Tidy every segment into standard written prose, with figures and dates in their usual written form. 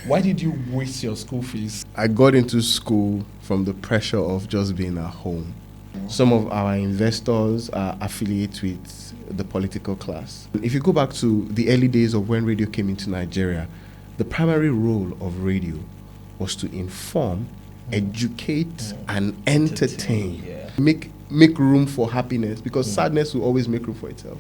Why did you waste your school fees? I got into school from the pressure of just being at home. Some of our investors are affiliated with the political class. If you go back to the early days of when radio came into Nigeria, the primary role of radio was to inform, educate, and entertain. Yeah. Make room for happiness, because sadness will always make room for itself.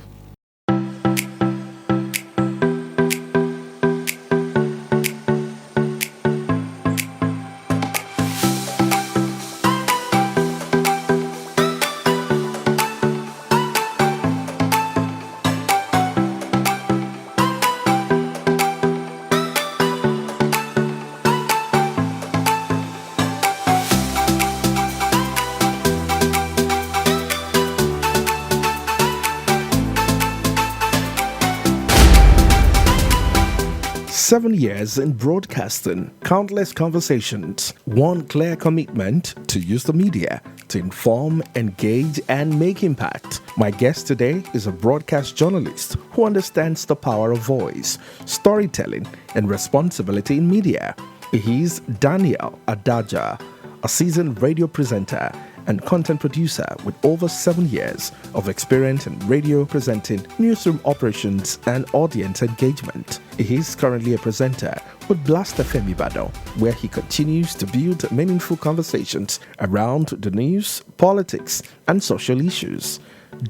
Seven years in broadcasting, countless conversations, one clear commitment to use the media to inform, engage, and make impact. My guest today is a broadcast journalist who understands the power of voice, storytelling, and responsibility in media. He's Daniel Adaaja, a seasoned radio presenter and content producer with over 7 years of experience in radio presenting, newsroom operations, and audience engagement. He is currently a presenter with Blast FM Ibadan, where he continues to build meaningful conversations around the news, politics, and social issues.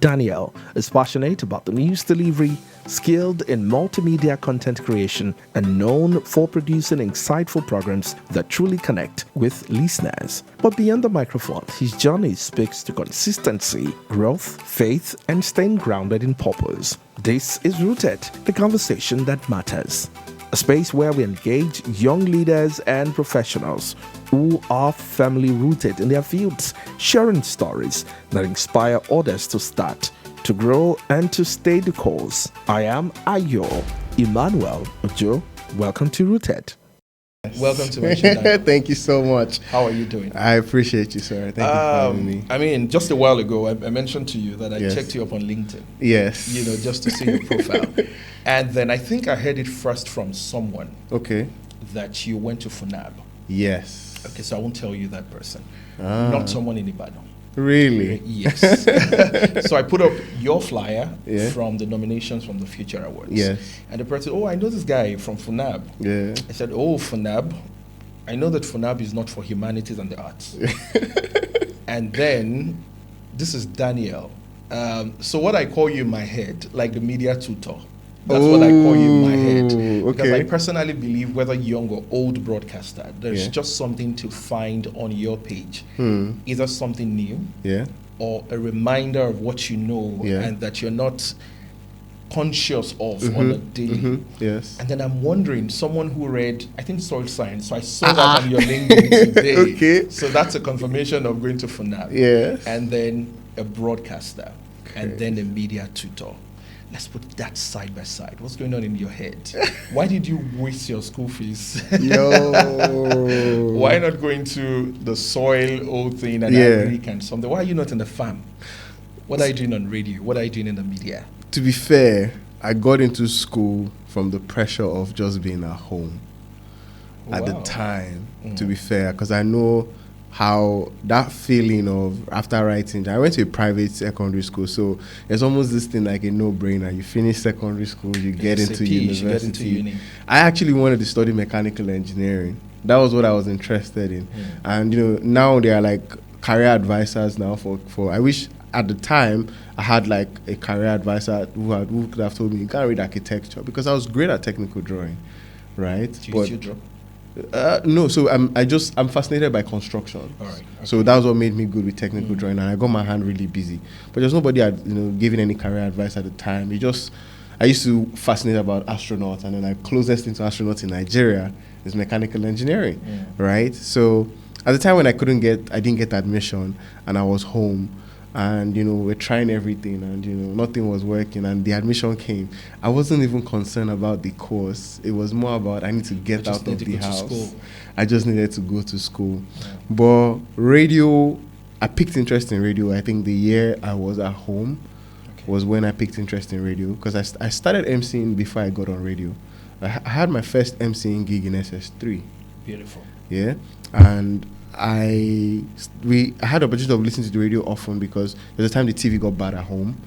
Daniel is passionate about the news delivery, skilled in multimedia content creation, and known for producing insightful programs that truly connect with listeners. But beyond the microphone, his journey speaks to consistency, growth, faith, and staying grounded in purpose. This is Rooted, the conversation that matters. A space where we engage young leaders and professionals who are firmly rooted in their fields, sharing stories that inspire others to start, to grow, and to stay the course. I am Ayo Emmanuel Ojo. Welcome to Rooted. Welcome to my show. Thank you so much. How are you doing? I appreciate you, sir. Thank you for having me. I mean, just a while ago, I mentioned to you that I Yes. checked you up on LinkedIn, Yes. just to see your profile. And then I think I heard it first from someone Okay. that you went to FUNAB. Yes. Okay, so I won't tell you that person. Ah. Not someone in Ibadan. Really? Yes. So I put up your flyer Yeah. from the nominations from the Future Awards. Yes. And the person, oh, I know this guy from FUNAB. Yeah. I said, oh, FUNAB. I know that FUNAB is not for humanities and the arts. And then, this is Daniel. So what I call you in my head, like the media tutor. That's what I call you in my head. Because Okay. I personally believe, whether young or old broadcaster, there's Yeah. just something to find on your page. Hmm. Either something new Yeah. or a reminder of what you know Yeah. and that you're not conscious of on a daily. Mhm. Yes. And then I'm wondering, someone who read, I think, soil science, so I saw that on your LinkedIn today. Okay. So that's a confirmation of going to FUNAB. Yes. And then a broadcaster, and Okay. then a media tutor. Let's put that side by side. What's going on in your head? Why did you waste your school fees? Yo. Why not go into the soil old thing and Yeah. agric and something? Why are you not in the farm? What are you doing on radio? What are you doing in the media? To be fair, I got into school from the pressure of just being at home at the Wow. time, to be fair, because I know how that feeling of after writing, I went to a private secondary school, so it's almost this thing like a no-brainer. You finish secondary school, you get into ASAP, you should university. get into uni. I actually wanted to study mechanical engineering. That was what I was interested in. And now they are like career advisors now for I wish at the time I had like a career advisor who could have told me you can't read architecture, because I was great at technical drawing, right? Did you draw? No, so I'm I'm fascinated by construction. All right. So that was what made me good with technical drawing, and I got my hand really busy. But there's nobody giving any career advice at the time. I used to fascinate about astronauts, and then the closest thing to astronauts in Nigeria is mechanical engineering, right? So at the time when I didn't get admission, and I was home, and we're trying everything, and nothing was working, and the admission came. I wasn't even concerned about the course. It was more about I need to get out of the house. I just needed to go to school. But radio, I picked interest in radio. I think the year I was at home was when I picked interest in radio, because I started emceeing before I got on radio. I had my first MCing gig in SS3. Beautiful. Yeah, and I had the opportunity of listening to the radio often because there was a time the TV got bad at home,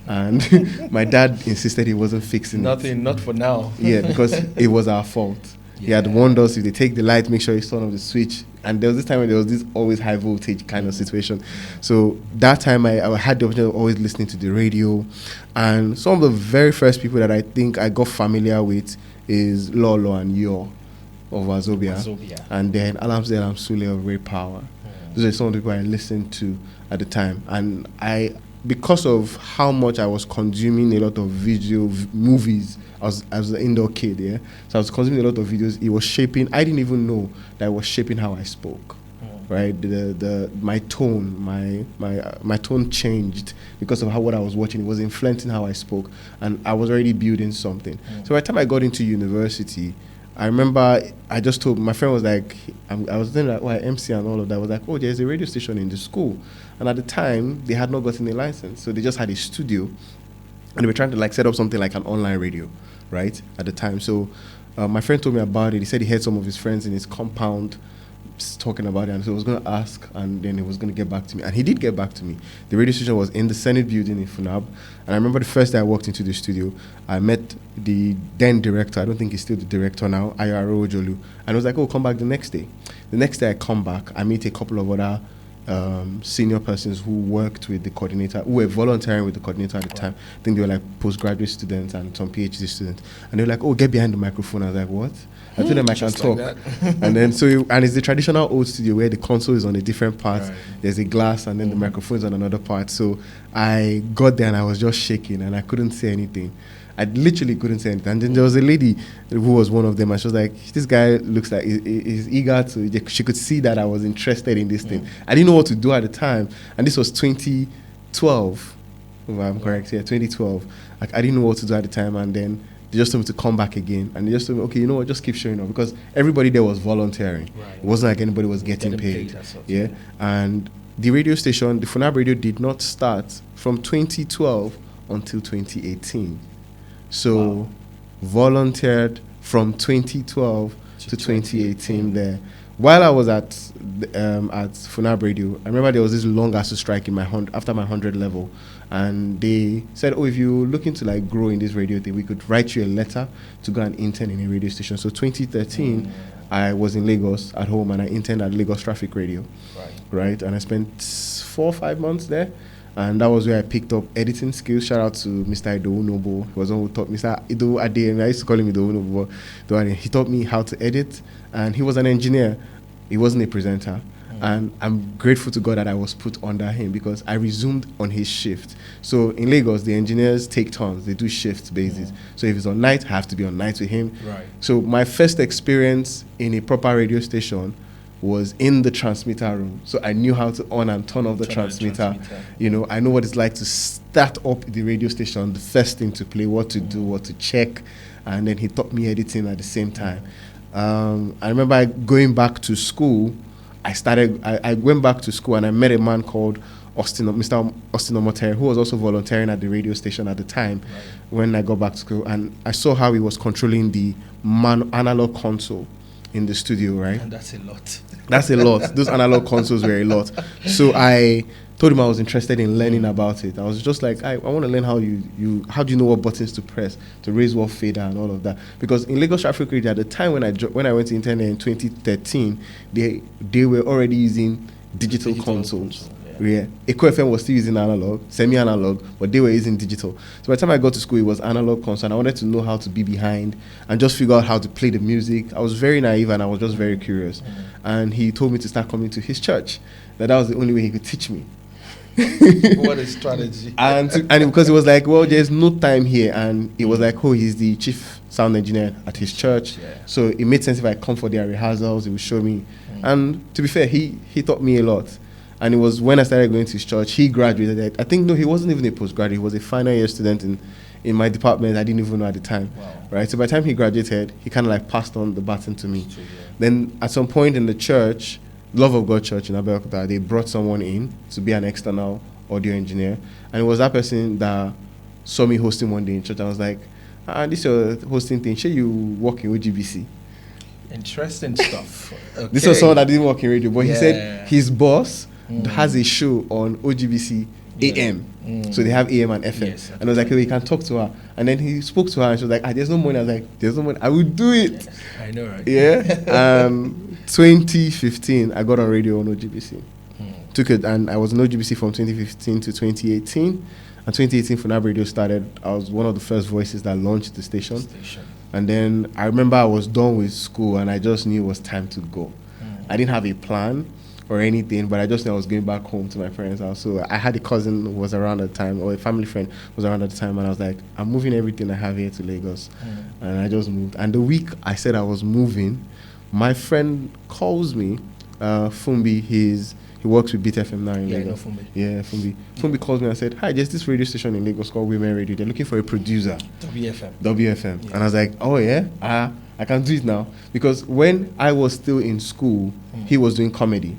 and my dad insisted he wasn't fixing Nothing, not for now. Yeah, because it was our fault. He had warned us, if they take the light, make sure you turn off the switch. And there was this time when there was this always high voltage kind of situation. So that time I had the opportunity of always listening to the radio. And some of the very first people that I think I got familiar with is Lolo and Yo of Wazobia. And then Alamsdale and Sule of Ray Power. Those are some of the people I listened to at the time. And because of how much I was consuming a lot of movies, I was an indoor kid, yeah. So I was consuming a lot of videos. It was shaping. I didn't even know that it was shaping how I spoke, right? My tone, my tone changed because of what I was watching. It was influencing how I spoke, and I was already building something. So by the time I got into university, I remember I just told my friend was like, I was then like, MC and all of that. I was like, oh, there's a radio station in the school, and at the time they had not gotten a license, so they just had a studio, and they were trying to like set up something like an online radio, right? At the time, so my friend told me about it. He said he heard some of his friends in his compound talking about it, and so he was going to ask, and then he was going to get back to me, and he did get back to me. The radio station was in the Senate building in Funab, and I remember the first day I walked into the studio, I met the then director. I don't think he's still the director now, Ayaro Ojolu, and I was like, oh, come back the next day. The next day I come back, I meet a couple of other senior persons who worked with the coordinator, who were volunteering with the coordinator at the time. I think they were like postgraduate students and some PhD students, and they were like, oh, get behind the microphone. I was like, what? I told them I can talk. Like and then and it's the traditional old studio where the console is on a different part. Right. There's a glass, and then the microphone is on another part. So I got there and I was just shaking and I couldn't say anything. I literally couldn't say anything. And then there was a lady who was one of them, and she was like, this guy looks like he's eager to, she could see that I was interested in this thing. I didn't know what to do at the time. And this was 2012, if I'm correct, 2012. Like, I didn't know what to do at the time, and then they just told me to come back again. And they just told me, okay, you know what, just keep showing up. Because everybody there was volunteering. Right. It wasn't like anybody was getting paid. Yeah. And the radio station, the Funab radio, did not start from 2012 until 2018. So volunteered from 2012 to 2018 there. While I was at Funab Radio, I remember there was this long ASU strike in after my 100 level, and they said, oh, if you're looking to like grow in this radio thing, we could write you a letter to go and intern in a radio station. So 2013, I was in Lagos at home, and I interned at Lagos Traffic Radio, right? And I spent 4 or 5 months there. And that was where I picked up editing skills. Shout out to Mr. Ido Nobo. He was the one who taught me. Mr. Ido Ade, I used to call him Ido Nobo. He taught me how to edit, and he was an engineer. He wasn't a presenter. And I'm grateful to God that I was put under him because I resumed on his shift. So in Lagos, the engineers take turns. They do shift basis. So if it's on night, I have to be on night with him. Right. So my first experience in a proper radio station was in the transmitter room. So I knew how to on and turn off the transmitter. You know, I know what it's like to start up the radio station, the first thing to play, what to do, what to check. And then he taught me editing at the same time. I remember going back to school. I went back to school and I met a man called Mr. Austin Omotere, who was also volunteering at the radio station at the time when I got back to school. And I saw how he was controlling the analog console in the studio, right? And that's a lot. That's a lot. Those analog consoles were a lot. So I told him I was interested in learning about it. I was just like, I want to learn how do you know what buttons to press, to raise what fader and all of that. Because in Lagos Traffic Radio at the time when I went to internet in 2013, they were already using digital consoles. Yeah. Echo FM was still using analog, semi-analog, but they were using digital. So by the time I got to school, it was analog console, and I wanted to know how to be behind and just figure out how to play the music. I was very naive, and I was just very curious. And he told me to start coming to his church. That was the only way he could teach me. What a strategy. and because it was like, well, there's no time here. And it was like, oh, he's the chief sound engineer at his church. Yeah. So it made sense if I come for their rehearsals, he would show me. And to be fair, he taught me a lot. And it was when I started going to his church, he graduated. I think, no, he wasn't even a postgraduate. He was a final year student in my department. I didn't even know at the time. Wow. Right? So by the time he graduated, he kind of like passed on the baton to me. True, yeah. Then at some point in the church, Love of God Church in Abeokuta, they brought someone in to be an external audio engineer. And it was that person that saw me hosting one day in church. I was like, this your hosting thing. Sure, you work in OGBC. Interesting stuff. Okay. This was someone that didn't work in radio, but he said Yeah. his boss has a show on OGBC AM. So they have AM and FM. Yes, and I was like, we can talk to her. And then he spoke to her and she was like, there's no money. I was like, there's no money. I will do it. Yes, I know, right? Yeah. 2015, I got on radio on OGBC. Took it, and I was on OGBC from 2015 to 2018. And 2018, Funab Radio started. I was one of the first voices that launched the station. And then I remember I was done with school and I just knew it was time to go. I didn't have a plan or anything, but I just knew I was going back home to my parents' house. So I had a cousin who was around at the time, or a family friend was around at the time, and I was like, I'm moving everything I have here to Lagos. And I just moved. And the week I said I was moving, my friend calls me, Fumbi, he works with Beat FM now in Lagos. I know Fumbi. Yeah, Fumbi. Fumbi calls me and said, hi, there's this radio station in Lagos called Women Radio. They're looking for a producer. WFM. WFM. Yeah. And I was like, oh yeah? I can do it now. Because when I was still in school, he was doing comedy,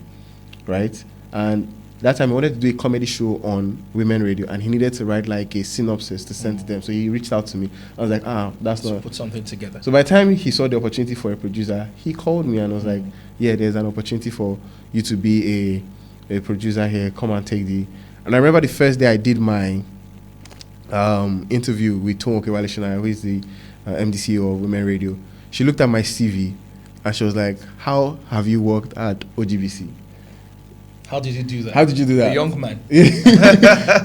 right? And that time I wanted to do a comedy show on Women Radio, and he needed to write like a synopsis to send to them. So he reached out to me. I was like, that's Let's not... put something together. So by the time he saw the opportunity for a producer, he called me and was like, yeah, there's an opportunity for you to be a producer here. Come and take the... And I remember the first day I did my interview with Tom Okewale Shonaya, who is the MD CEO of Women Radio. She looked at my CV and she was like, how have you worked at OGBC? How did you do that? How did you do that? A young man.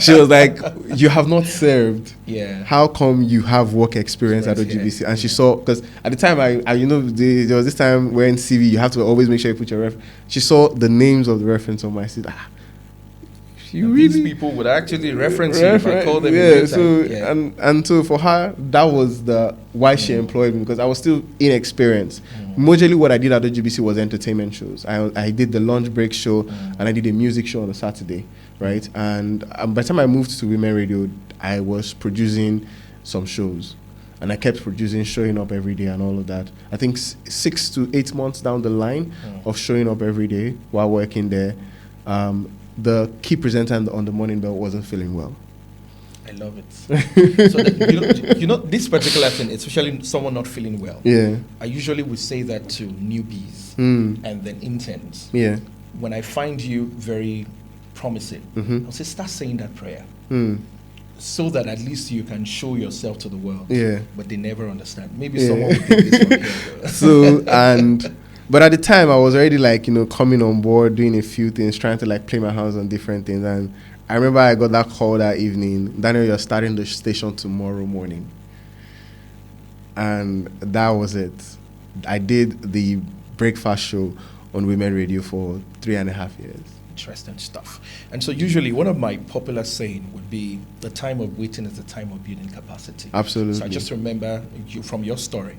She was like, you have not served. Yeah. How come you have work experience at OGBC? Yeah. And she saw, because at the time, there was this time where in CV, you have to always make sure you put your She saw the names of the reference on my CV. These people would actually reference you if I call them. And so for her, that was why she employed me, because I was still inexperienced. Majorly what I did at OGBC was entertainment shows. I did the lunch break show and I did a music show on a Saturday, right? And by the time I moved to Women Radio, I was producing some shows. And I kept producing, showing up every day and all of that. I think 6 to 8 months down the line of showing up every day while working there, the key presenter on the Morning Bell wasn't feeling well. I love it. So this particular thing, especially someone not feeling well. Yeah. I usually would say that to newbies and then interns. Yeah. When I find you very promising, I'll say start saying that prayer. So that at least you can show yourself to the world. Yeah. But they never understand. Maybe someone will take this from here. But at the time, I was already coming on board, doing a few things, trying to play my hands on different things. And I remember I got that call that evening, Daniel, you're starting the station tomorrow morning. And that was it. I did the breakfast show on Women Radio for 3.5 years. Interesting stuff. And so usually one of my popular saying would be the time of waiting is the time of building capacity. Absolutely. So I just remember from your story,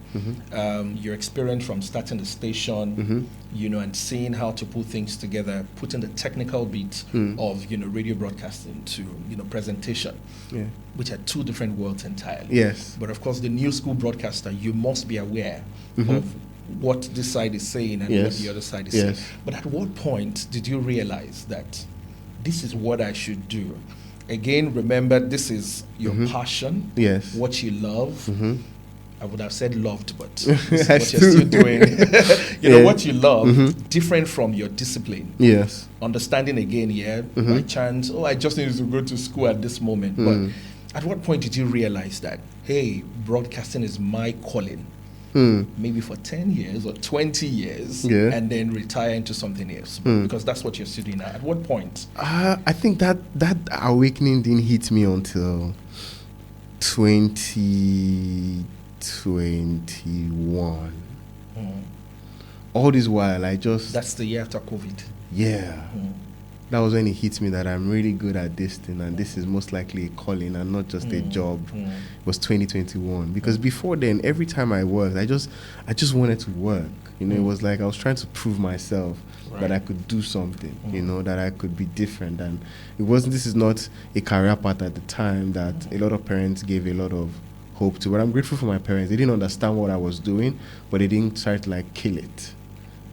your experience from starting the station, and seeing how to put things together, putting the technical bit of, radio broadcasting to, presentation, which are two different worlds entirely. Yes. But of course, the new school broadcaster, you must be aware of what this side is saying and what the other side is saying. But at what point did you realize that this is what I should do? Again, remember, this is your passion, what you love. I would have said loved, but this is what you're still doing. What you love, different from your discipline. Yes. Understanding again, by chance, I just need to go to school at this moment. But at what point did you realize that, hey, broadcasting is my calling? Maybe for 10 years or 20 years and then retire into something else, because that's what you're studying now. At what point? I think that awakening didn't hit me until 2021. All this while that's the year after COVID. That was when it hit me that I'm really good at this thing, and this is most likely a calling and not just a job. It was 2021, because before then, every time I worked, I just wanted to work. It was like I was trying to prove myself that I could do something. That I could be different. And this is not a career path at the time that a lot of parents gave a lot of hope to. But I'm grateful for my parents. They didn't understand what I was doing, but they didn't try to kill it.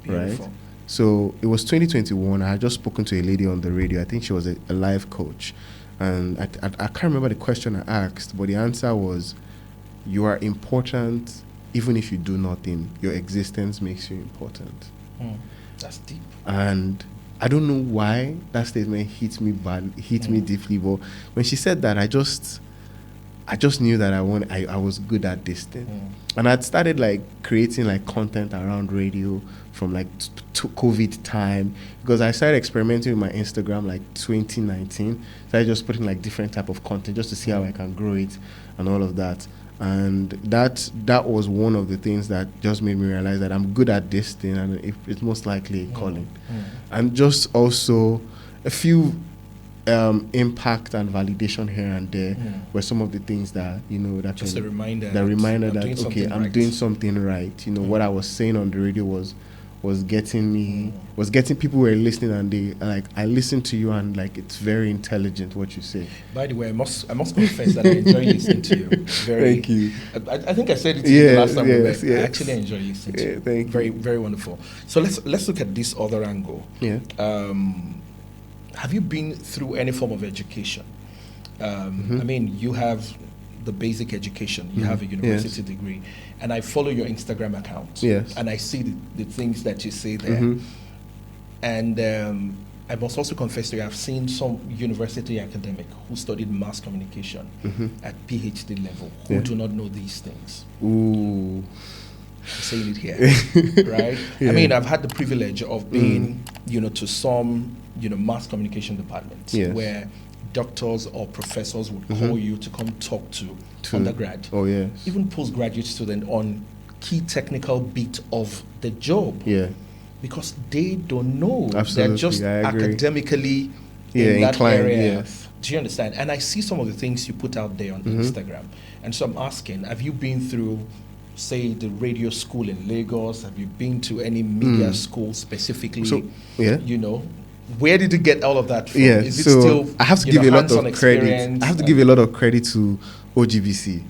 Beautiful. Right? So it was 2021. I had just spoken to a lady on the radio. I think she was a life coach. And I can't remember the question I asked, but the answer was, you are important even if you do nothing. Your existence makes you important. That's deep. And I don't know why that statement hit me deeply, but when she said that, I just knew that I was good at this thing. And I'd started like creating like content around radio from like to COVID time, because I started experimenting with my Instagram like 2019. So I just putting like different type of content just to see how I can grow it and all of that. And that was one of the things that just made me realize that I'm good at this thing, and it's most likely a calling. And just also a few impact and validation here and there were some of the things that, you know, that just a reminder that okay, I'm doing something right. You know, what I was saying on the radio was getting people were listening, and they like, I listen to you and like it's very intelligent what you say. By the way, I must confess that I enjoy listening to you. Thank you. I think I said it to you the last time we met. Yes. I actually enjoy listening to you. Thank you. Very, very wonderful. So let's look at this other angle. Yeah. Have you been through any form of education? I mean, you have the basic education. You have a university degree. And I follow your Instagram account. Yes. And I see the things that you say there. And I must also confess to you, I've seen some university academic who studied mass communication at PhD level who do not know these things. Ooh. I'm saying it here, right? I mean, I've had the privilege of being, to some, mass communication departments where doctors or professors would call you to come talk to undergrad, even postgraduate student on key technical bit of the job. Yeah. Because they don't know. Absolutely, they're just academically in that inclined, area. yes. Do you understand? And I see some of the things you put out there on Instagram. And so I'm asking, have you been through, say, the radio school in Lagos? Have you been to any media school specifically? So, where did you get all of that from? Yeah, Is it so still, I have to give you a lot of credit. experience? I have to give you a lot of credit to OGBC.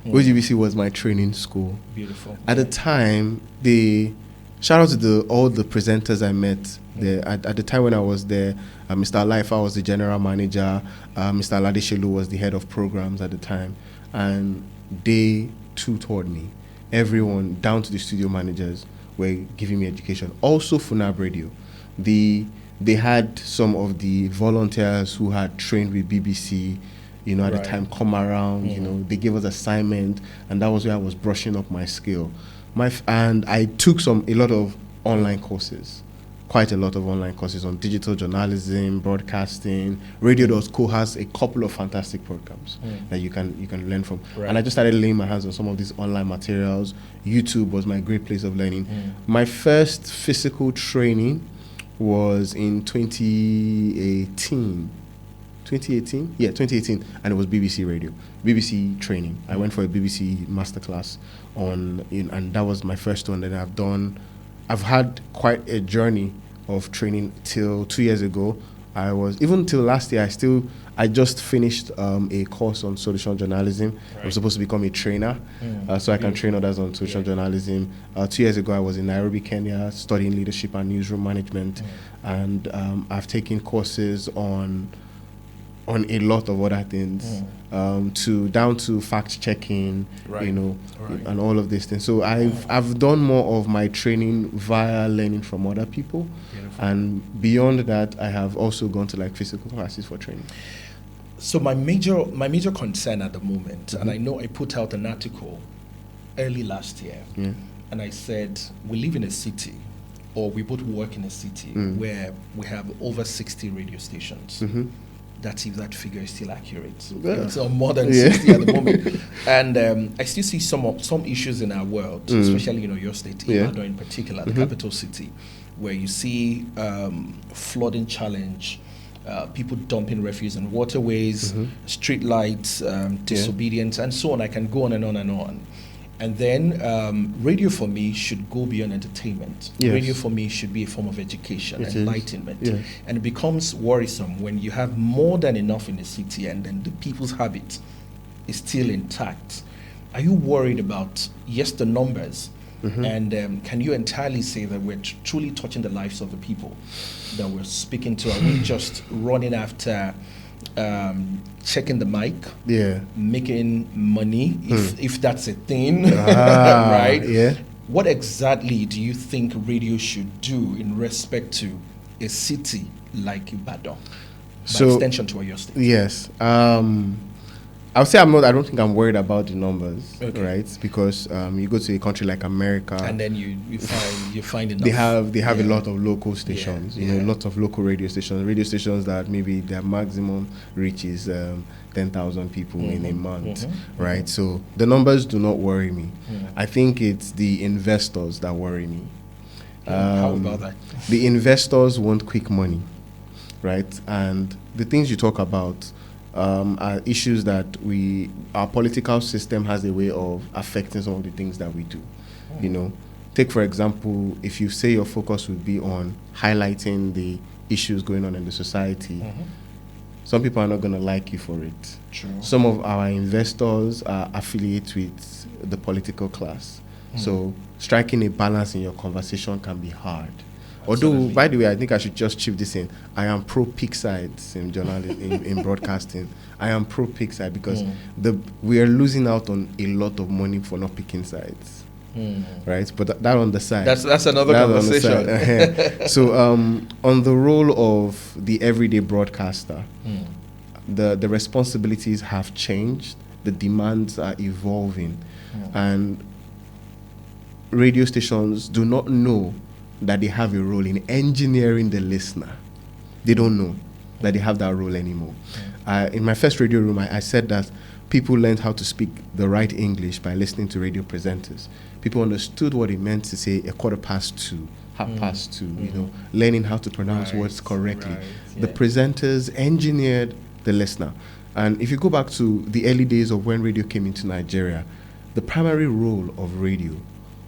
OGBC was my training school. Beautiful. At the time, shout out to all the presenters I met there. At the time when I was there, Mr. Laifa was the general manager, Mr. Aladeshelu was the head of programs at the time, and they tutored me. Everyone, down to the studio managers, were giving me education. Also, Funab Radio. They had some of the volunteers who had trained with BBC, at the time, come around. They gave us assignment, and that was where I was brushing up my skill. And I took a lot of online courses, quite a lot of online courses on digital journalism, broadcasting. Radio.co has a couple of fantastic programs that you can learn from. Right. And I just started laying my hands on some of these online materials. YouTube was my great place of learning. My first physical training was in 2018. 2018? Yeah, 2018. And it was BBC Radio, BBC training. I went for a BBC masterclass and that was my first one that I've had quite a journey of training till 2 years ago. Even till last year, I just finished a course on solution journalism. Right. I'm supposed to become a trainer, so I can train others on solution journalism. 2 years ago, I was in Nairobi, Kenya, studying leadership and newsroom management, and I've taken courses on a lot of other things, down to fact checking, and all of these things. So I've done more of my training via learning from other people. Beautiful. And beyond that, I have also gone to like physical classes for training. So my major concern at the moment, and I know I put out an article early last year, and I said we live in a city, or we both work in a city where we have over 60 radio stations. That's if that figure is still accurate. It's more than 60 at the moment. And I still see some issues in our world, especially your state, Ibadan in particular, the capital city, where you see flooding challenge, people dumping refuse in waterways, street lights, disobedience, and so on. I can go on and on and on. And then radio for me should go beyond entertainment. Yes. Radio for me should be a form of education, enlightenment. Yes. And it becomes worrisome when you have more than enough in the city and then the people's habit is still intact. Are you worried about, the numbers, and can you entirely say that we're truly touching the lives of the people that we're speaking to? Are we just running after checking the mic, Yeah. making money, if that's a thing, Ah, right? yeah. What exactly do you think radio should do in respect to a city like Ibadan, by So- extension to your state? Yes. I would say I don't think I'm worried about the numbers, Okay. right? Because you go to a country like America, And then you find enough. they have a Yeah. lot of local stations, Yeah. lots of local radio stations that maybe their maximum reach is 10,000 people in a month, right? So the numbers do not worry me. I think it's the investors that worry me. How about that? The investors want quick money, right? And the things you talk about are issues that our political system has a way of affecting some of the things that we do. Take for example, if you say your focus would be on highlighting the issues going on in the society, some people are not going to like you for it. True. Some of our investors are affiliated with the political class. So striking a balance in your conversation can be hard. Although, Absolutely. by the way, I think I should just chip this in. I am pro peak sides in journalism, in broadcasting. I am pro peak side because we are losing out on a lot of money for not picking sides, right? But that on the side. That's another That on the conversation. side. So, on the role of the everyday broadcaster, the responsibilities have changed. The demands are evolving, and radio stations do not know that they have a role in engineering the listener. They don't know that they have that role anymore. In my first radio room, I said that people learned how to speak the right English by listening to radio presenters. People understood what it meant to say 2:15, 2:30, learning how to pronounce Right, words correctly. right, The yeah. presenters engineered the listener. And if you go back to the early days of when radio came into Nigeria, the primary role of radio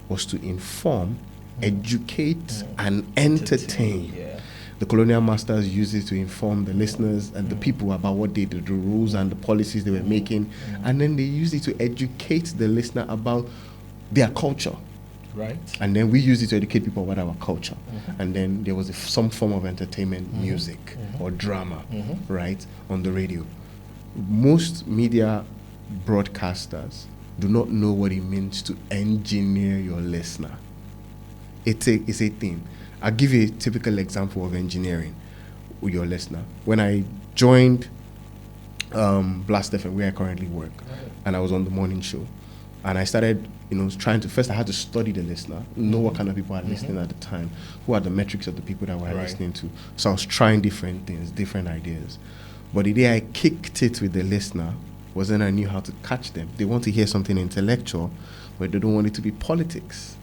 was to inform, educate, and entertain. Yeah. The colonial masters used it to inform the listeners and the people about what they did, the rules and the policies they were making. And then they used it to educate the listener about their culture. Right. And then we used it to educate people about our culture. And then there was some form of entertainment, music or drama, right, on the radio. Most media broadcasters do not know what it means to engineer your listener. It's a thing. I'll give you a typical example of engineering with your listener. When I joined Blast FM, where I currently work, and I was on the morning show, and I started, first I had to study the listener, know what kind of people are listening at the time, who are the metrics of the people that we're Right. listening to. So I was trying different things, different ideas. But the day I kicked it with the listener was when I knew how to catch them. They want to hear something intellectual, but they don't want it to be politics.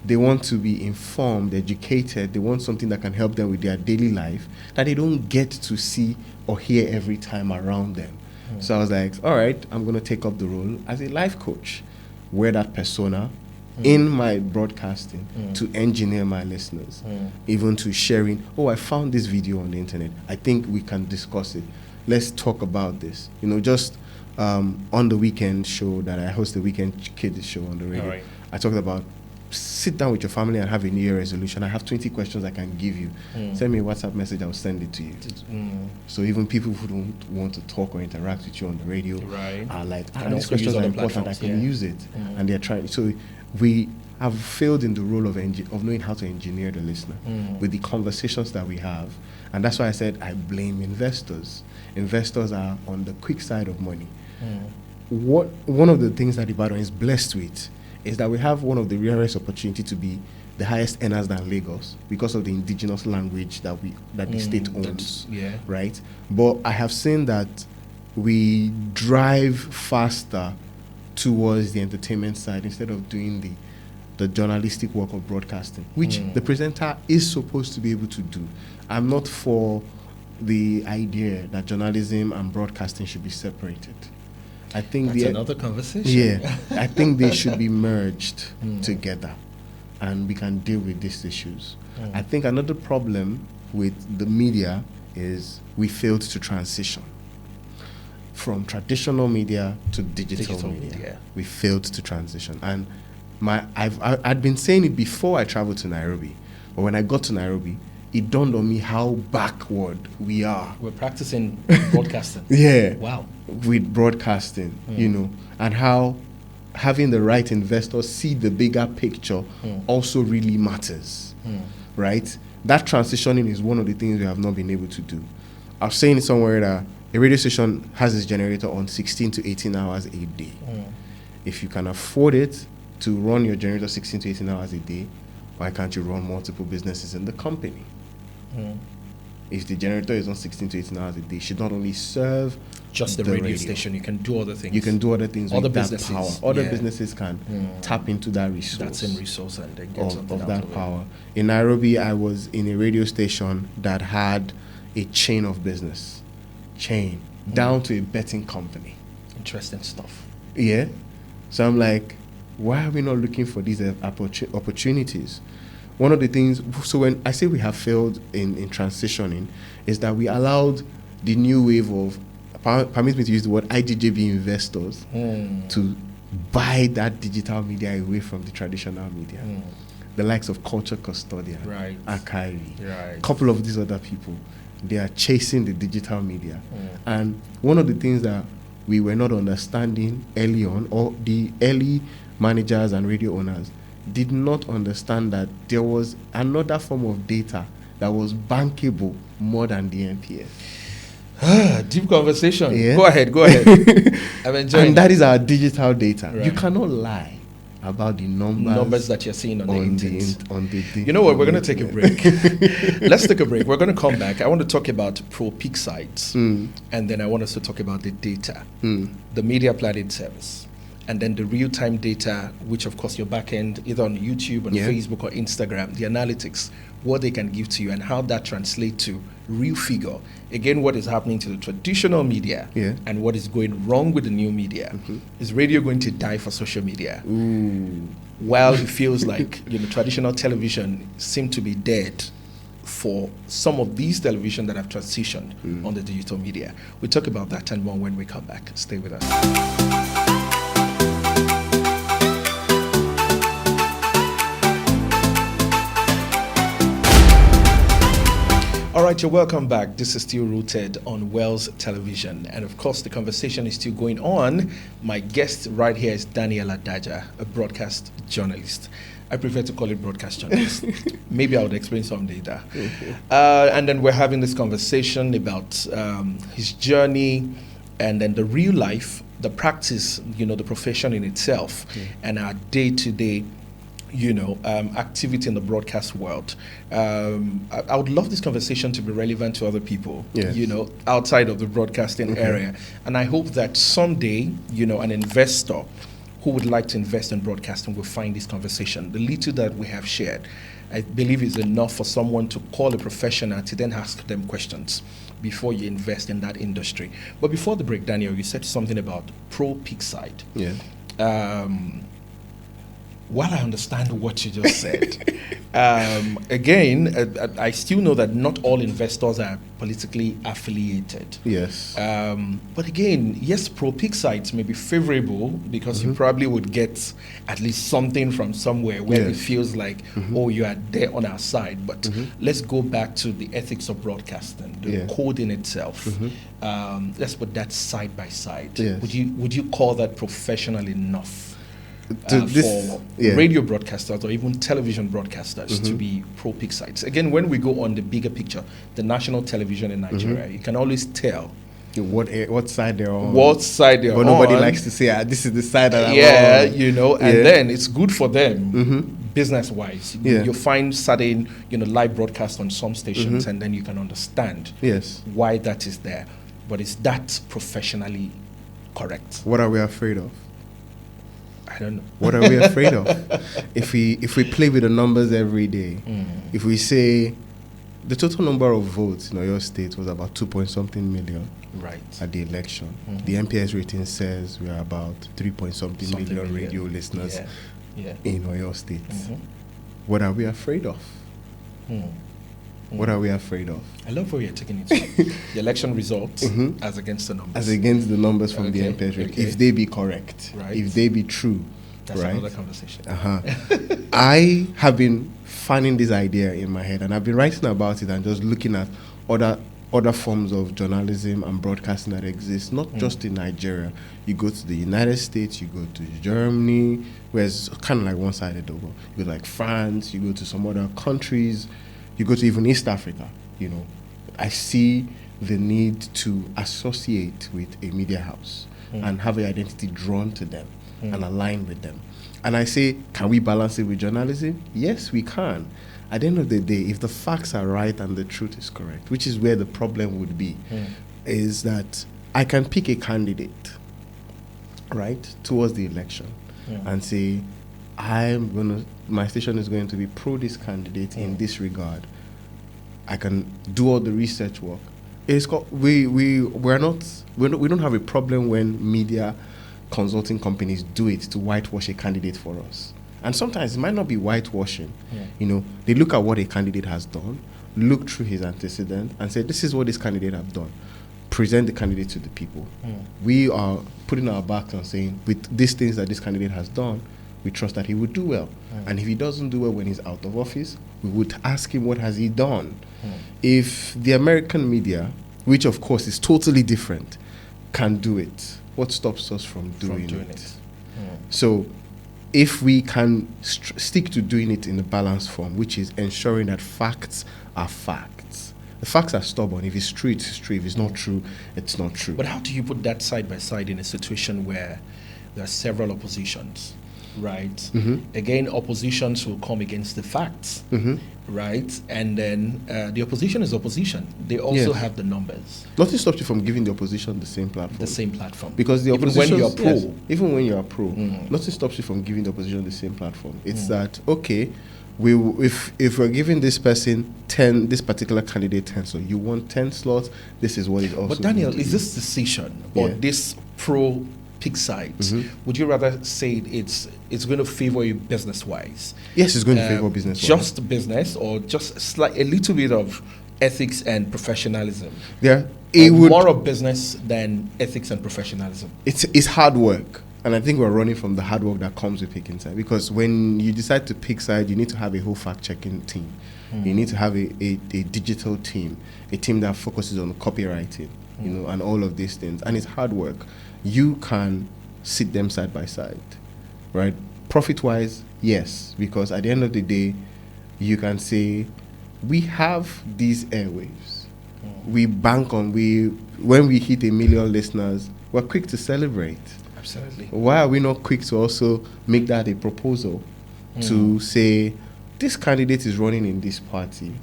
They want to be informed, educated. They want something that can help them with their daily life that they don't get to see or hear every time around them. So I was like, all right, I'm going to take up the role as a life coach, wear that persona in my broadcasting to engineer my listeners, even to sharing, I found this video on the internet. I think we can discuss it. Let's talk about this. Just on the weekend show that I host, the Weekend Kids show on the radio, All right. I talked about sit down with your family and have a New Year resolution. I have 20 questions I can give you. Send me a WhatsApp message, I'll send it to you. So even people who don't want to talk or interact with you on the radio Right. are like, Can these also questions use are other important, I platforms, can yeah. use it. And they're trying. So we have failed in the role of knowing how to engineer the listener with the conversations that we have. And that's why I said I blame investors. Investors are on the quick side of money. One of the things that Ibadan is blessed with is that we have one of the rarest opportunity to be the highest earners than Lagos because of the indigenous language that the state owns, yeah. right? But I have seen that we drive faster towards the entertainment side instead of doing the journalistic work of broadcasting, which the presenter is supposed to be able to do. I'm not for the idea that journalism and broadcasting should be separated. I think That's another conversation. yeah, I think they should be merged together, and we can deal with these issues. I think another problem with the media is we failed to transition from traditional media to digital media. We failed to transition, and I'd been saying it before I traveled to Nairobi, but when I got to Nairobi, it dawned on me how backward we are. We're practicing broadcasting. Yeah. Wow. With broadcasting, you know, and how having the right investors see the bigger picture also really matters, right? That transitioning is one of the things we have not been able to do. I was saying somewhere that a radio station has its generator on 16 to 18 hours a day. If you can afford it to run your generator 16 to 18 hours a day, why can't you run multiple businesses in the company? If the generator is on 16 to 18 hours a day, it should not only serve just the radio station, you can do other things. You can do other things Other with that businesses, power. Other yeah. businesses can tap into that resource. That's in resource and then get something of out that of power. In Nairobi, I was in a radio station that had a chain of business. Down to a betting company. Interesting stuff. Yeah. So I'm like, why are we not looking for these opportunities? One of the things, so when I say we have failed in transitioning, is that we allowed the new wave of, permit me to use the word IGJB investors, to buy that digital media away from the traditional media. The likes of Culture Custodian, Right. Akari, Right. a couple of these other people, they are chasing the digital media. And one of the things that we were not understanding early on, or the early managers and radio owners did not understand, that there was another form of data that was bankable more than the NPS. Deep conversation. Yeah. Go ahead. I'm enjoying And that is our digital data. Right. You cannot lie about the numbers that you're seeing on the internet. on the You know what? We're going to take a break. Let's take a break. We're going to come back. I want to talk about pro-peak sites, and then I want us to talk about the data, the media planning service, and then the real-time data, which of course your backend, either on YouTube, on Facebook, or Instagram, the analytics, what they can give to you, and how that translates to real figure. Again, what is happening to the traditional media, and what is going wrong with the new media. Is radio going to die for social media? While it feels like traditional television seemed to be dead for some of these television that have transitioned on the digital media. We'll talk about that and more when we come back. Stay with us. All right, you're welcome back. This is still rooted on Wells Television. And of course, the conversation is still going on. My guest right here is Daniel Adaaja, a broadcast journalist. I prefer to call it broadcast journalist. Maybe I would explain some later. And then we're having this conversation about his journey, and then the real life, the practice, the profession in itself, and our day-to-day activity in the broadcast world. I would love this conversation to be relevant to other people, outside of the broadcasting area. And I hope that someday, an investor who would like to invest in broadcasting will find this conversation. The little that we have shared, I believe, is enough for someone to call a professional to then ask them questions before you invest in that industry. But before the break, Daniel, you said something about pro-peak side. While I understand what you just said, again, I still know that not all investors are politically affiliated. Yes. But again, yes, pro-peak sites may be favorable because you probably would get at least something from somewhere where it feels like, oh, you are there on our side. But let's go back to the ethics of broadcasting, the code in itself. Let's put that side by side. Yes. Would you call that professional enough? For Radio broadcasters or even television broadcasters to be pro-peak sites. Again, when we go on the bigger picture, the national television in Nigeria, you can always tell what side they're on. What side they're on. But nobody likes to say, this is the side that I'm on. And then it's good for them business-wise. You find certain, live broadcasts on some stations, and then you can understand why that is there. But is that professionally correct? What are we afraid of? I don't know. What are we afraid of? If we play with the numbers every day, if we say the total number of votes in Oyo State was about 2-point-something million at the election, the NPS rating says we are about 3-point-something million radio listeners in Oyo State. What are we afraid of? What are we afraid of? I love where you're taking it to. The election results as against the numbers. As against the numbers from the NPS rate. If they be correct. Right. If they be true. That's another conversation. I have been fanning this idea in my head, and I've been writing about it and just looking at other forms of journalism and broadcasting that exist, not just in Nigeria. You go to the United States, you go to Germany, where it's kind of like one-sided over. You go to like France, you go to some other countries, you go to even East Africa. You know, I see the need to associate with a media house and have an identity drawn to them and align with them. And I say, can we balance it with journalism? Yes, we can. At the end of the day, if the facts are right and the truth is correct, which is where the problem would be, is that I can pick a candidate, right, towards the election and say, my station is going to be pro this candidate in this regard. I can do all the research work. It's called, we don't have a problem when media consulting companies do it to whitewash a candidate for us. And sometimes it might not be whitewashing. You know, they look at what a candidate has done, look through his antecedent, and say, this is what this candidate have done. Present the candidate to the people. We are putting our backs on saying, with these things that this candidate has done, we trust that he would do well. And if he doesn't do well when he's out of office, we would ask him, what has he done? If the American media, which of course is totally different, can do it, what stops us from doing it? So if we can stick to doing it in a balanced form, which is ensuring that facts are facts. The facts are stubborn. If it's true, it's true. If it's not true, it's not true. But how do you put that side by side in a situation where there are several oppositions, right? Again, oppositions will come against the facts, right? And then the opposition is opposition. They also have the numbers. Nothing stops you from giving the opposition the same platform. The same platform. Because the Even opposition, when you're pro. even when you are pro, nothing stops you from giving the opposition the same platform. It's that, okay, if we're giving this person 10, this particular candidate 10, so you want 10 slots, this is what it also. But Daniel, is this decision or this pro pick sides, would you rather say it's going to favor you business-wise? Yes, it's going to favor business-wise. Just business, or just a little bit of ethics and professionalism? Yeah, it would more of business than ethics and professionalism. It's hard work. And I think we're running from the hard work that comes with picking side. Because when you decide to pick side, you need to have a whole fact-checking team. You need to have a digital team, a team that focuses on copywriting, you know, and all of these things. And it's hard work. You can sit them side by side, right? Profit-wise, yes, because at the end of the day, you can say, we have these airwaves. We bank on, when we hit 1 million listeners, we're quick to celebrate. Absolutely. Why are we not quick to also make that a proposal to say, this candidate is running in this party.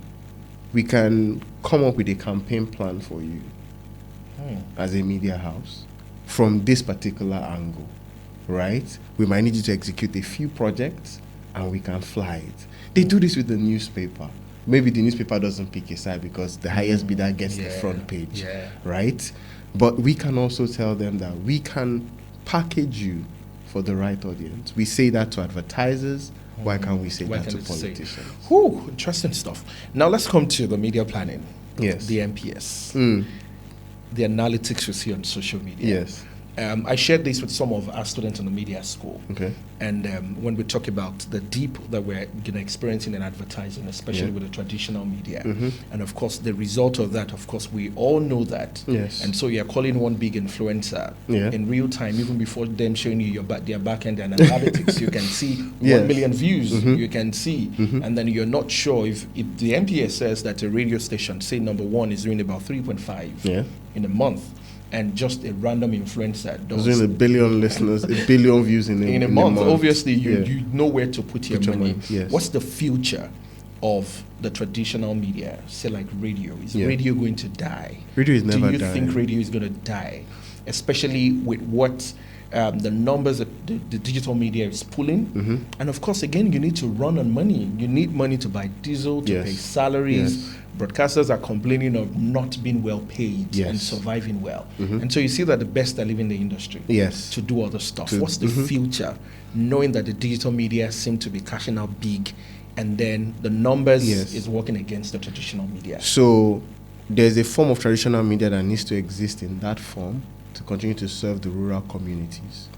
We can come up with a campaign plan for you as a media house from this particular angle, right? We might need you to execute a few projects and we can fly it. They do this with the newspaper. Maybe the newspaper doesn't pick a side because the highest bidder gets the front page, right? But we can also tell them that we can package you for the right audience. We say that to advertisers. Why can't we say that to politicians? Whew, interesting stuff. Now let's come to the media planning. Yes. The MPS. The analytics we see on social media. Yes. I shared this with some of our students in the media school. Okay. And when we talk about the deep that we're experiencing in advertising, especially with the traditional media, and of course the result of that, of course, we all know that. Yes. And so you're calling one big influencer in real time, even before them showing you their back end and analytics. You can see 1 million views. You can see, and then you're not sure if the MPS says that a radio station, say number one, is doing about 3.5 in a month. And just a random influencer does 1 billion listeners, 1 billion views in a month. Obviously, you know where to put your money. Yes. What's the future of the traditional media? Say like radio. Is radio going to die? Radio is never dying. Do you think radio is going to die? Especially with what the numbers that the digital media is pulling. And of course, again, you need to run on money. You need money to buy diesel, to pay salaries. Broadcasters are complaining of not being well paid and surviving well. And so you see that the best are leaving the industry to do other stuff. What's the future, knowing that the digital media seem to be cashing out big, and then the numbers is working against the traditional media? So there's a form of traditional media that needs to exist in that form to continue to serve the rural communities.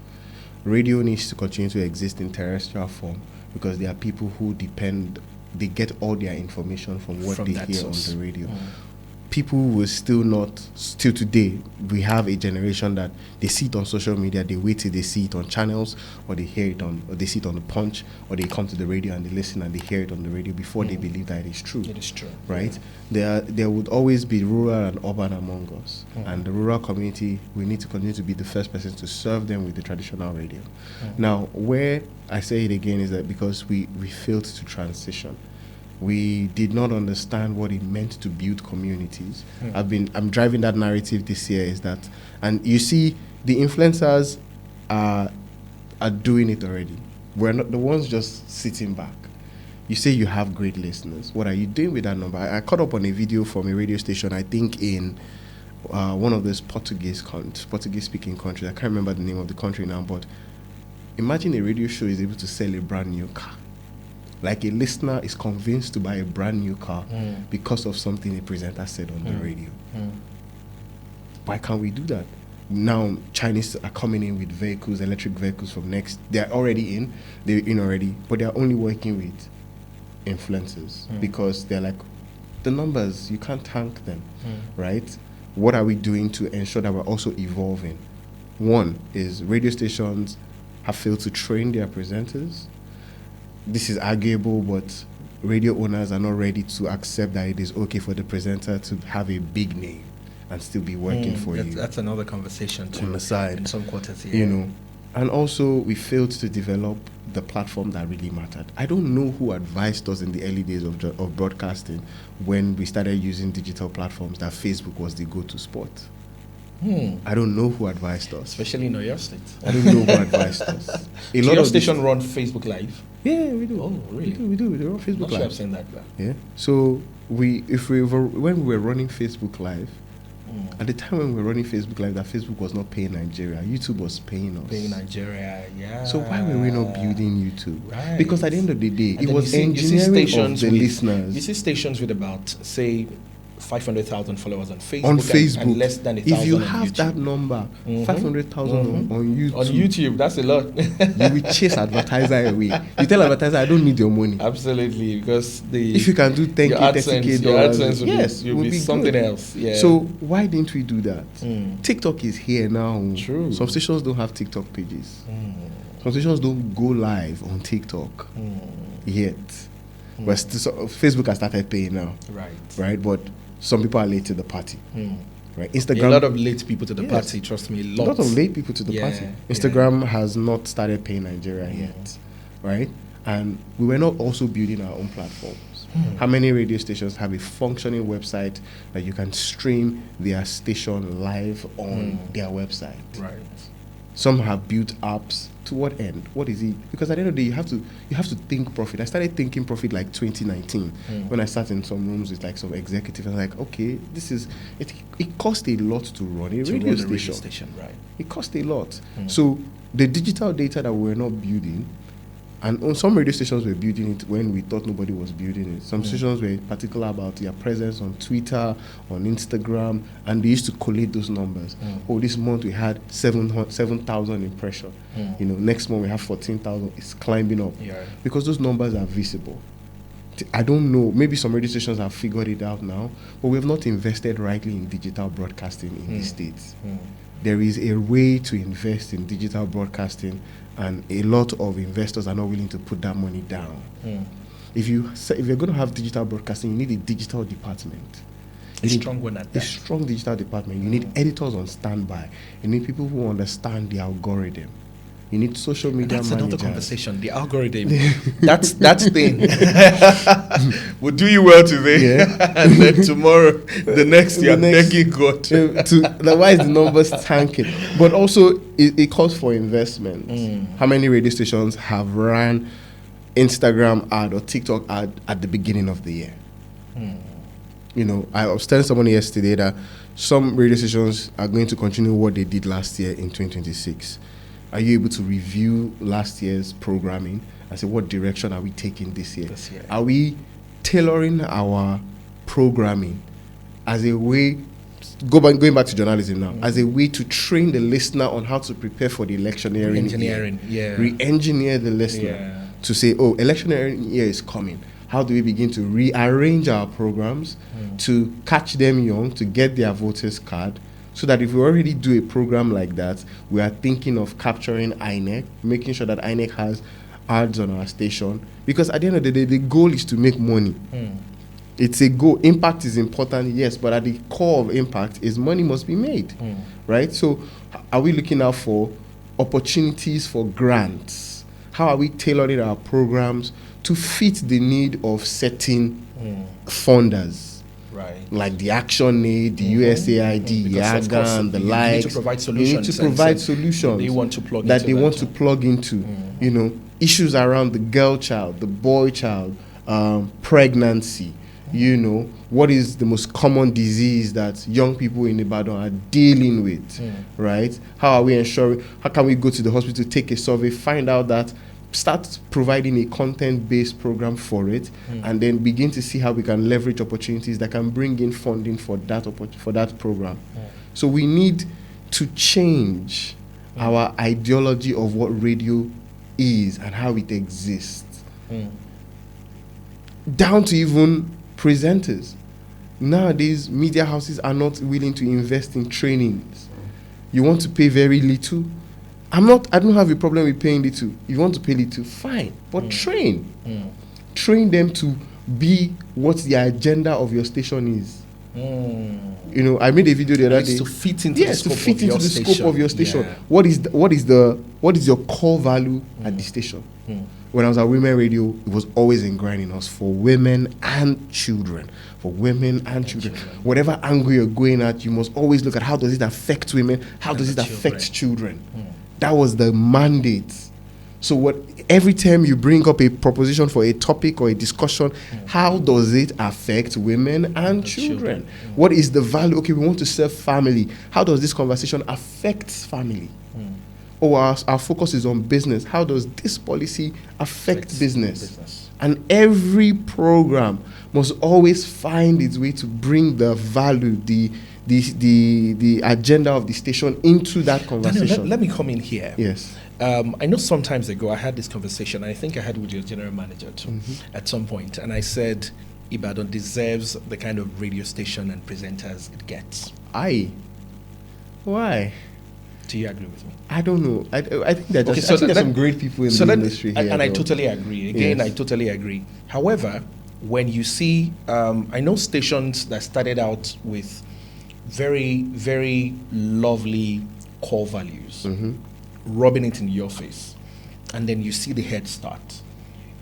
Radio needs to continue to exist in terrestrial form because there are people who depend they get all their information from what From they that hear source. on the radio. People will still today, we have a generation that they see it on social media, they wait till they see it on channels, or they hear it on, or they see it on the Punch, or they come to the radio and they listen and they hear it on the radio before they believe that it is true. It is true. Right? There would always be rural and urban among us. And the rural community, we need to continue to be the first person to serve them with the traditional radio. Now, where I say it again is that because we failed to transition. We did not understand what it meant to build communities. I'm driving that narrative this year is that, and you see the influencers are doing it already. We're not the ones just sitting back. You say you have great listeners. What are you doing with that number? I caught up on a video from a radio station, I think in one of those Portuguese-speaking countries. I can't remember the name of the country now, but imagine a radio show is able to sell a brand new car. Like a listener is convinced to buy a brand new car because of something a presenter said on the radio. Why can't we do that? Now Chinese are coming in with vehicles, electric vehicles from next. They're already in. They're in already, but they're only working with influencers because they're like, the numbers, you can't tank them, right? What are we doing to ensure that we're also evolving? One is radio stations have failed to train their presenters. This is arguable, but radio owners are not ready to accept that it is okay for the presenter to have a big name and still be working for you. That's another conversation too. On the side. In some quarters here. You know, and also we failed to develop the platform that really mattered. I don't know who advised us in the early days of broadcasting when we started using digital platforms that Facebook was the go-to spot. I don't know who advised us. Especially in Oyo State. I don't know who advised us. A lot of station run Facebook Live. Yeah, we do. Oh, really? We do on Facebook Not Live. sure I've seen that. Yeah. So when we were running Facebook Live, at the time when we were running Facebook Live, that Facebook was not paying Nigeria. YouTube was paying us. Paying Nigeria, yeah. So why were we not building YouTube? Right. Because at the end of the day, And it then was you see engineering of the with, listeners. You see stations with about, say, 500,000 followers on Facebook. On Facebook, and less than 1,000 if you on have YouTube. that number, 500,000 on YouTube, On YouTube, that's a lot. you will chase advertiser away. You tell advertiser, I don't need your money. Absolutely, because If you can do 10K, your 30K your dollars, AdSense will yes, be, you'll will be be something good. else. Yeah. So why didn't we do that? TikTok is here now. True. Some stations don't have TikTok pages. Some stations don't go live on TikTok yet. But Facebook has started paying now. Right? But some people are late to the party. Right? Instagram. A lot of late people to the Yes. party, trust me. A lot of late people to the Yeah, party. Instagram has not started paying Nigeria yet. Right? And we were not also building our own platforms. How many radio stations have a functioning website that you can stream their station live on their website? Right. Some have built apps. To what end? What is it? Because at the end of the day, you have to think profit. I started thinking profit like 2019 when I sat in some rooms with like some executives. And like, okay, it costs a lot to run a radio station. Right. It costs a lot. So the digital data that we're not building, and on some radio stations we're building it when we thought nobody was building it. Some stations were particular about their presence on Twitter, on Instagram, and they used to collate those numbers. Oh, this month we had 7,000 impressions. You know, next month we have 14,000. It's climbing up because those numbers are visible. I don't know. Maybe some radio stations have figured it out now, but we have not invested rightly in digital broadcasting in the States. There is a way to invest in digital broadcasting, and a lot of investors are not willing to put that money down. If you're going to have digital broadcasting, you need a digital department. A strong one at that. A strong digital department. You need editors on standby. You need people who understand the algorithm. You need social media That's managers. another conversation. The algorithm. that's thing. We'll do you well today, and then tomorrow, the next year, begging God. Why is the numbers tanking? But also, it calls for investment. How many radio stations have ran Instagram ad or TikTok ad at the beginning of the year? You know, I was telling someone yesterday that some radio stations are going to continue what they did last year in 2026. Are you able to review last year's programming and say what direction are we taking this year? Are we tailoring our programming as a way, going back to journalism now, as a way to train the listener on how to prepare for the electioneering Re-engineering, year? Re-engineer the listener to say, oh, electioneering year is coming. how do we begin to rearrange our programs to catch them young, to get their voters card, so that if we already do a program like that, we are thinking of capturing INEC, making sure that INEC has ads on our station, because at the end of the day, the goal is to make money. It's a goal. Impact is important, yes, but at the core of impact is money must be made, right? So are we looking out for opportunities for grants? How are we tailoring our programs to fit the need of certain funders? Right. Like the Action Aid, the USAID, YAGA, and the likes. You need to provide solutions. You need to provide solutions they want to plug that into they want to plug into. You know, issues around the girl child, the boy child, pregnancy. You know, what is the most common disease that young people in Ibadan are dealing with, right? How are we ensuring, how can we go to the hospital, take a survey, find out that, start providing a content-based program for it, and then begin to see how we can leverage opportunities that can bring in funding for that program. So we need to change our ideology of what radio is and how it exists. Down to even presenters. Nowadays, media houses are not willing to invest in trainings. You want to pay very little? I don't have a problem with paying little. If you want to pay little, fine. But train. Train them to be what the agenda of your station is. You know, I made a video the other day. To fit into the scope of your station. Yeah. What is your core value at the station? When I was at Women Radio, it was always ingraining us for women and children. For women and children. Whatever angle you're going at, you must always look at how does it affect women, how does it affect children. That was the mandate. So every time you bring up a proposition for a topic or a discussion, how does it affect women and children? What is the value? Okay, we want to serve family. How does this conversation affect family? Or our focus is on business. How does this policy affect business? And every program must always find its way to bring the value, the agenda of the station into that conversation. Daniel, let me come in here. Yes. I know some times ago I had this conversation, and I think I had with your general manager too, at some point, and I said Ibadan deserves the kind of radio station and presenters it gets. Aye. Why? Do you agree with me? I don't know. I think there's some great people in the industry here. And I totally agree. Again, yes. I totally agree. However, when you see, I know stations that started out with very, very lovely core values, rubbing it in your face, and then you see the head start,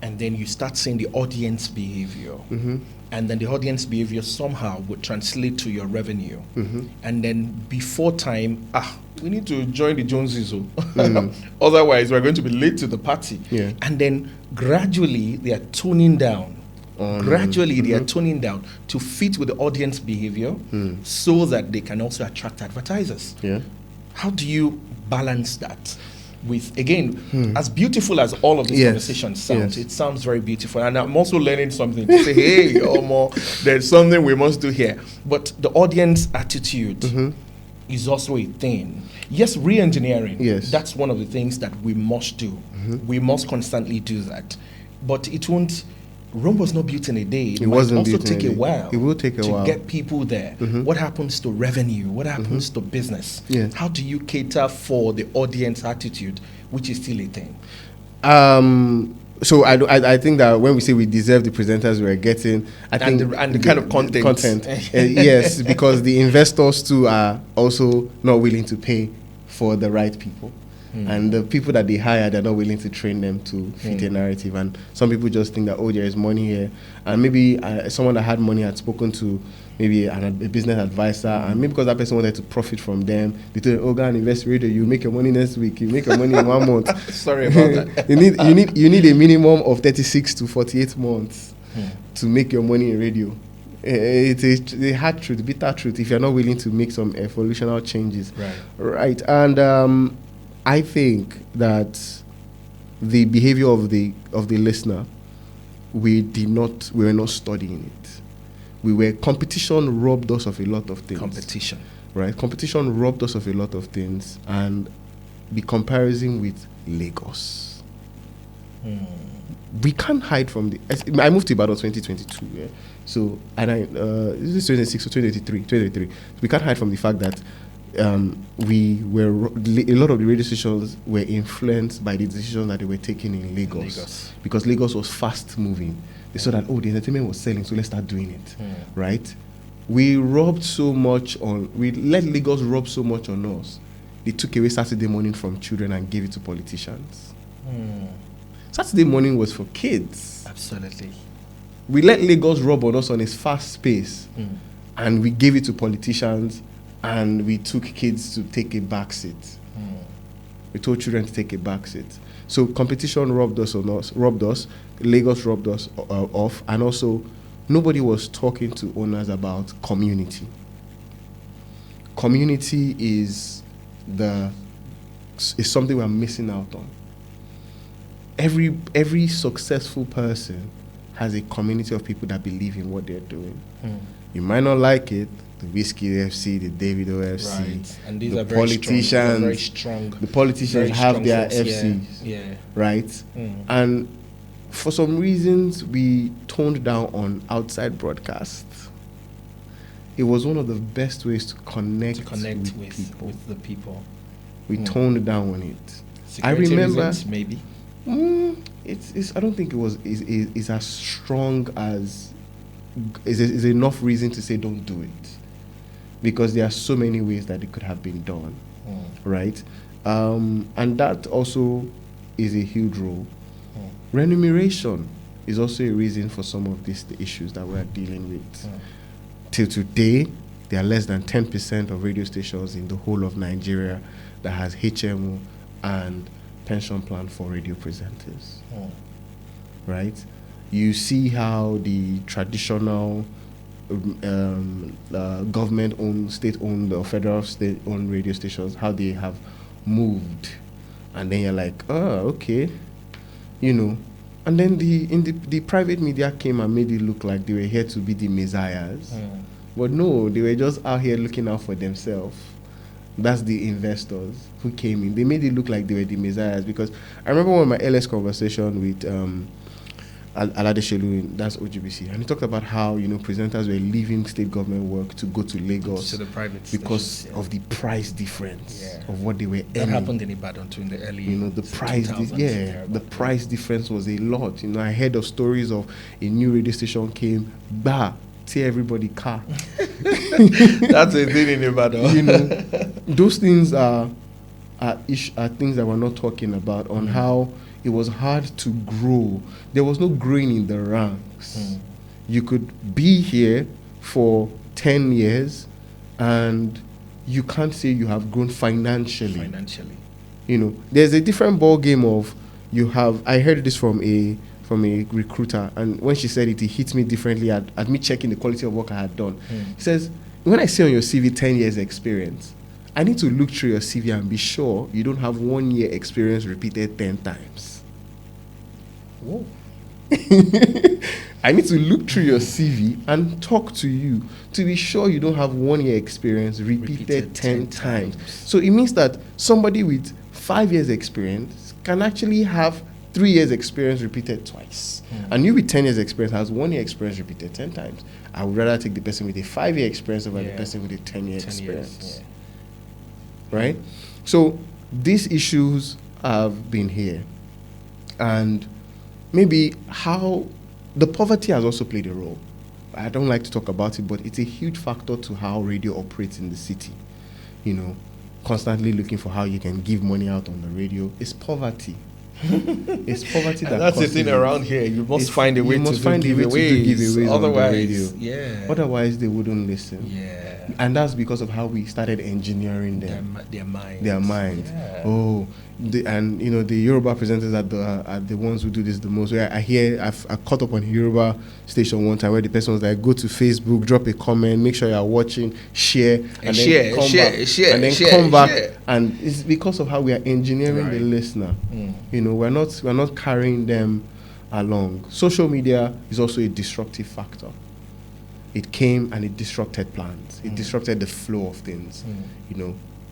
and then you start seeing the audience behavior, and then the audience behavior somehow would translate to your revenue, and then before time, we need to join the Joneses, otherwise we're going to be late to the party. Yeah. And then gradually they are tuning down. They are tuning down to fit with the audience behavior, so that they can also attract advertisers. Yeah. How do you balance that? With, again, as beautiful as all of these conversations sound, it sounds very beautiful. And I'm also learning something to say, hey, Omo, there's something we must do here. But the audience attitude is also a thing. Yes, re-engineering, that's one of the things that we must do. We must constantly do that. But it won't, Rome was not built in a day. It might also take a while. It will take a while to get people there. What happens to revenue? What happens to business? How do you cater for the audience attitude, which is still a thing? So I think that when we say we deserve the presenters we're getting, and the kind of content. Yes, because the investors too are also not willing to pay for the right people. And the people that they hire, they're not willing to train them to fit a narrative. And some people just think that, there is money here. And maybe someone that had money had spoken to maybe a business advisor, and maybe because that person wanted to profit from them, they told, go and invest radio, you make your money next week, you make your money in 1 month. Sorry about that. you need a minimum of 36 to 48 months to make your money in radio. It's a hard truth, bitter truth, if you're not willing to make some evolutionary changes. Right. And I think that the behavior of the listener, we were not studying it. Competition robbed us of a lot of things. Competition robbed us of a lot of things, and the comparison with Lagos. we can't hide from the. I moved to Ibadan 2022, yeah. So this is 26 or 2023. We can't hide from the fact that a lot of the radio stations were influenced by the decisions that they were taking in Lagos. Because Lagos was fast moving. They saw that, the entertainment was selling, so let's start doing it, right? We let Lagos rob so much on us. They took away Saturday morning from children and gave it to politicians. Saturday morning was for kids. Absolutely. We let Lagos rob on us on its fast pace, and we gave it to politicians, and we took kids to take a back seat. We told children to take a back seat. So competition robbed us. Lagos robbed us off, and also nobody was talking to owners about community. Community is something we're missing out on. Every successful person has a community of people that believe in what they're doing. You might not like it, the Whiskey FC, the Davido FC, right. And these are politicians. very strong. The politicians have their FCs, yeah. right? And for some reasons, we toned down on outside broadcasts. It was one of the best ways to connect with the people. We toned down on it. Security I remember reasons, maybe. I don't think it was is as strong as is enough reason to say don't do it, because there are so many ways that it could have been done, right? And that also is a huge role. Remuneration is also a reason for some of the issues that we're dealing with. Till today, there are less than 10% of radio stations in the whole of Nigeria that has HMO and pension plan for radio presenters, right? You see how the traditional government-owned, state-owned, or federal state-owned radio stations, how they have moved, and then you're like, oh, okay, and then the private media came and made it look like they were here to be the messiahs, but no, they were just out here looking out for themselves. That's the investors who came in. They made it look like they were the messiahs, because I remember one of my LS conversation with Adaaja, that's OGBC, and he talked about how presenters were leaving state government work to go to Lagos to the private because stations, of the price difference of what they were earning. That happened in Ibadan too in the early the price the price difference was a lot. I heard of stories of a new radio station came, tear everybody car. That's a thing in Ibadan. Those things are things that we're not talking about, on how it was hard to grow. There was no growing in the ranks. You could be here for 10 years and you can't say you have grown financially. There's a different ball game of I heard this from a recruiter, and when she said it hit me differently at me checking the quality of work I had done. He says, when I see on your CV 10 years experience, I need to look through your CV and be sure you don't have 1 year experience repeated 10 times. Whoa. I need to look through your CV and talk to you to be sure you don't have 1 year experience repeated 10 times. So it means that somebody with 5 years experience can actually have 3 years experience repeated twice. And you with 10 years experience has 1 year experience repeated 10 times. I would rather take the person with a 5 year experience over the person with a 10 year experience. Right? So these issues have been here. And maybe how the poverty has also played a role. I don't like to talk about it, but it's a huge factor to how radio operates in the city. Constantly looking for how you can give money out on the radio. It's poverty. It's poverty that's the thing around here. You must find a way to give giveaways. Otherwise, otherwise they wouldn't listen. And that's because of how we started engineering them. Their minds. Yeah. The Yoruba presenters are the ones who do this the most. I caught up on a Yoruba station one time where the person was like, go to Facebook, drop a comment, make sure you are watching, share, and then come back. And it's because of how we are engineering the listener. We're not carrying them along. Social media is also a disruptive factor. It came and it disrupted plans. It disrupted the flow of things.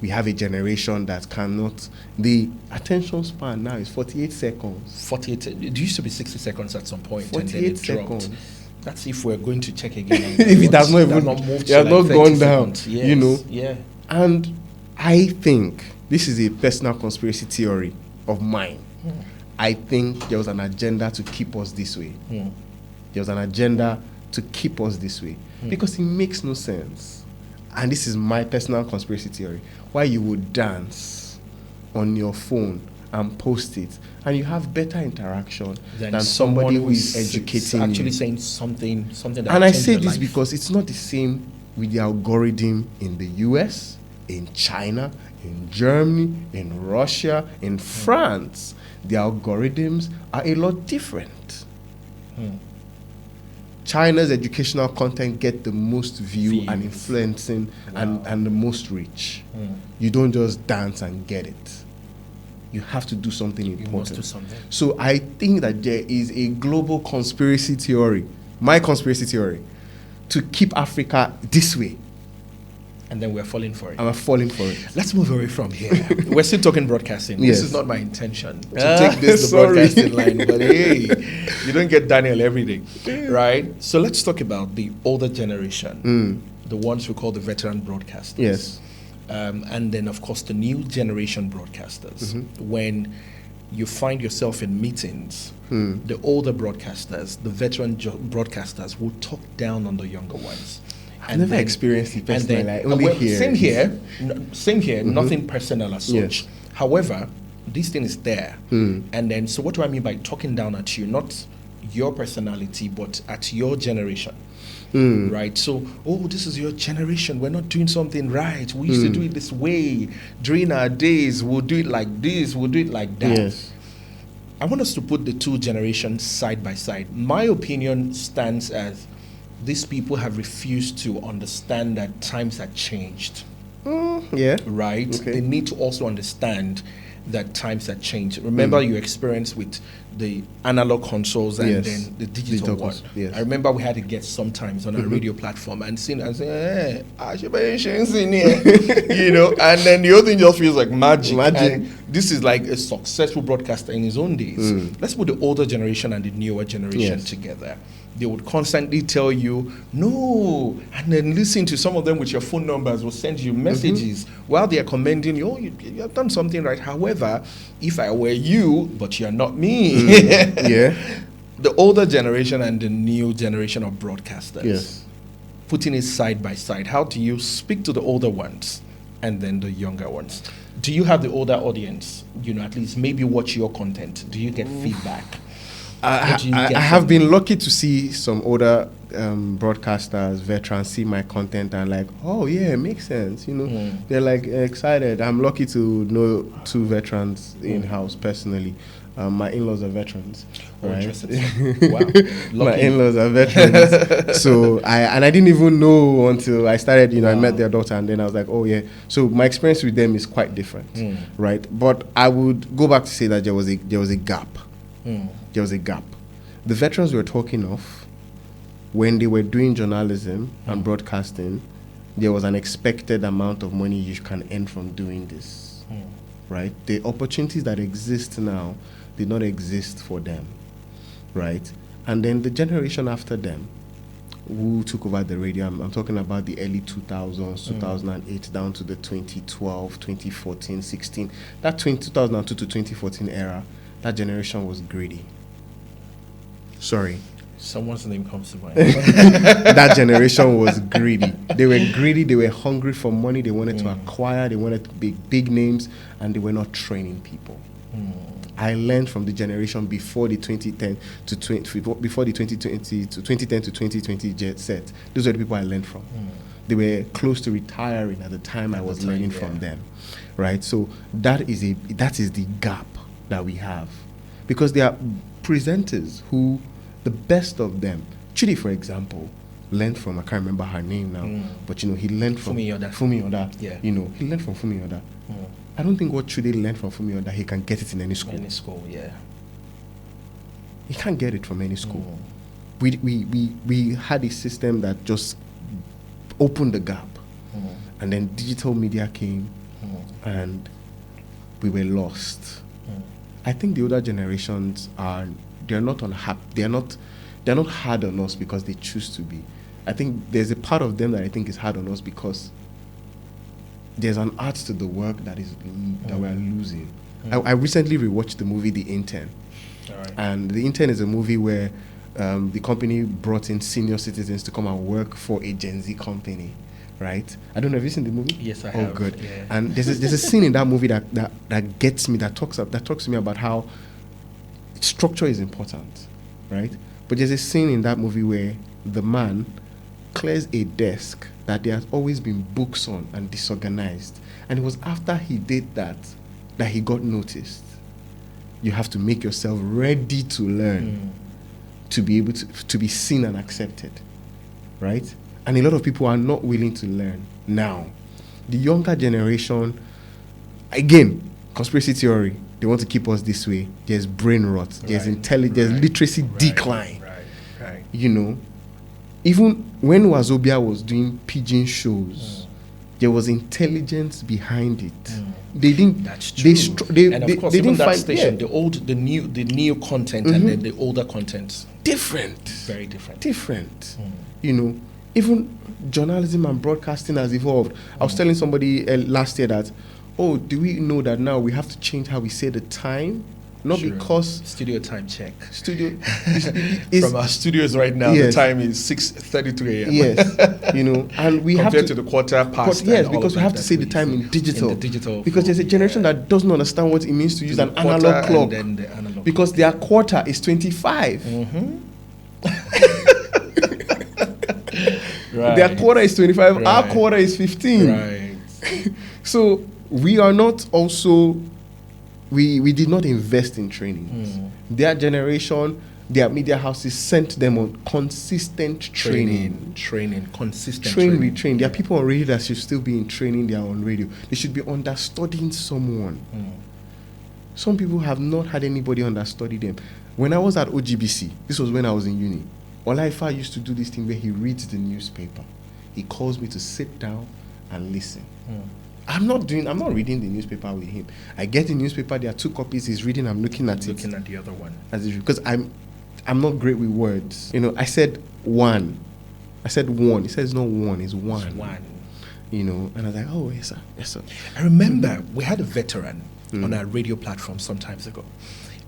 we have a generation that cannot. The attention span now is 48 seconds. 48. It used to be 60 seconds at some point, and then 48 it dropped. seconds. That's if we're going to check again. If it has not even moved, it has not 30 gone down, seconds. you know. Yeah. And I think this is a personal conspiracy theory of mine. I think there was an agenda to keep us this way. There was an agenda to keep us this way because it makes no sense. And this is my personal conspiracy theory. Why you would dance on your phone and post it, and you have better interaction than somebody who is educating actually you. saying something that. And I changed say your this life. because it's not the same with the algorithm in the US, in China, in Germany, in Russia, in France. The algorithms are a lot different. China's educational content get the most view and influencing and the most reach. You don't just dance and get it. You have to do something You important. must do something. So I think that there is a global conspiracy theory, my conspiracy theory, to keep Africa this way. And then we're falling for it. And we're falling for it. Let's move away from here. We're still talking broadcasting. Yes. This is not my intention to take this to sorry. broadcasting line, but hey, you don't get Daniel every day, right? So let's talk about the older generation, the ones we call the veteran broadcasters. Yes. And then, of course, the new generation broadcasters. When you find yourself in meetings, the older broadcasters, the veteran broadcasters will talk down on the younger ones. I've never experienced it personally. I only hear. Same here. Nothing personal as such. Yes. However, this thing is there. And then, so what do I mean by talking down at you? Not your personality, but at your generation. Right? So, this is your generation. We're not doing something right. We used to do it this way. During our days, we'll do it like this, we'll do it like that. Yes. I want us to put the two generations side by side. My opinion stands as these people have refused to understand that times have changed. Yeah. Right? Okay. They need to also understand that times have changed. Remember your experience with the analog consoles and Yes. then the digital one. Yes. I remember we had to get sometimes on our radio platform and sing and say, hey, I should be singing here. You know, and then the whole thing just feels like magic. And this is like a successful broadcaster in his own days. Let's put the older generation and the newer generation Yes. together. They would constantly tell you, no, and then listen to some of them with your phone numbers, will send you messages while they are commending you, you have done something right. However, if I were you, but you're not me. Yeah. The older generation and the new generation of broadcasters, Yes. putting it side by side, how do you speak to the older ones and then the younger ones? Do you have the older audience, at least maybe watch your content? Do you get feedback? I have been lucky to see some older broadcasters, veterans, see my content and like, oh yeah, it makes sense. They're like excited. I'm lucky to know two veterans in house personally. My in-laws are veterans, right? Wow, My lucky. in-laws are veterans. So I didn't even know until I started. I met their daughter, and then I was like, oh yeah. So my experience with them is quite different, right? But I would go back to say that there was a gap. There was a gap. The veterans were talking of, when they were doing journalism and broadcasting, there was an expected amount of money you can earn from doing this, right? The opportunities that exist now did not exist for them, right? And then the generation after them, who took over the radio, I'm talking about the early 2000s, 2008, down to the 2012, 2014, 16, that 2002 to 2014 era, that generation was greedy. Sorry. Someone's name comes to mind. That generation was greedy. They were greedy, they were hungry for money, they wanted to acquire, they wanted to be big names, and they were not training people. I learned from the generation before the 2010 to 2020 to 2010 to 2020 jet set. Those are the people I learned from. They were close to retiring at the time I was learning from them. Right? So that is the gap that we have. Because there are presenters who, the best of them, Chidi, for example, learned from, I can't remember her name now, but he learned from Fumi Yoda. Yeah. He learned from Fumi Yoda. I don't think what Chidi learned from Fumi Yoda, he can get it in any school. Any school, yeah. He can't get it from any school. We had a system that just opened the gap. And then digital media came, and we were lost. I think the older generations they're not hard on us because they choose to be. I think there's a part of them that I think is hard on us because there's an art to the work that we're losing. I recently rewatched the movie The Intern. Right. And The Intern is a movie where the company brought in senior citizens to come and work for a Gen Z company, right? I don't know, have you seen the movie? Yes, I have. Oh, good. Yeah. And there's a scene in that movie that gets me, that talks to me about how structure is important, right? But there's a scene in that movie where the man clears a desk that there has always been books on and disorganized. And it was after he did that he got noticed. You have to make yourself ready to learn to be able to be seen and accepted, right? And a lot of people are not willing to learn now. The younger generation, again, conspiracy theory, they want to keep us this way. There's brain rot, there's intelligence, there's literacy decline. Right. You know, even when Wazobia was doing pidgin shows, there was intelligence behind it. They didn't. That's true. And of course, they even didn't that find station, the new content and then the older content, different, very different. Different. You know, even journalism and broadcasting has evolved. I was telling somebody last year that, do we know that now we have to change how we say the time? Not because studio time check. Studio from our studios right now, the time is 6:33 a.m. Yes, you know, and we compared have to the quarter past. Yes, because we have to say the time in digital. Because there's a generation that doesn't understand what it means to use an analog clock. And then the analog because their quarter is 25. Right. Their quarter is 25. Right. Our quarter is 15. Right. So we are not also. We did not invest in trainings. Their generation, their media houses sent them on consistent training. Consistent training. Retrain. There are people on radio that should still be in training. They are on radio. They should be understudying someone. Some people have not had anybody understudy them. When I was at OGBC, this was when I was in uni, Olaifa used to do this thing where he reads the newspaper. He calls me to sit down and listen. I'm not reading the newspaper with him. I get the newspaper, there are 2 copies, he's reading, I'm looking at looking at the other one. Because I'm not great with words. You know, I said one. He says no one, it's one. It's one. You know, and I was like, oh, yes, sir. Yes, sir. I remember we had a veteran on our radio platform some times ago.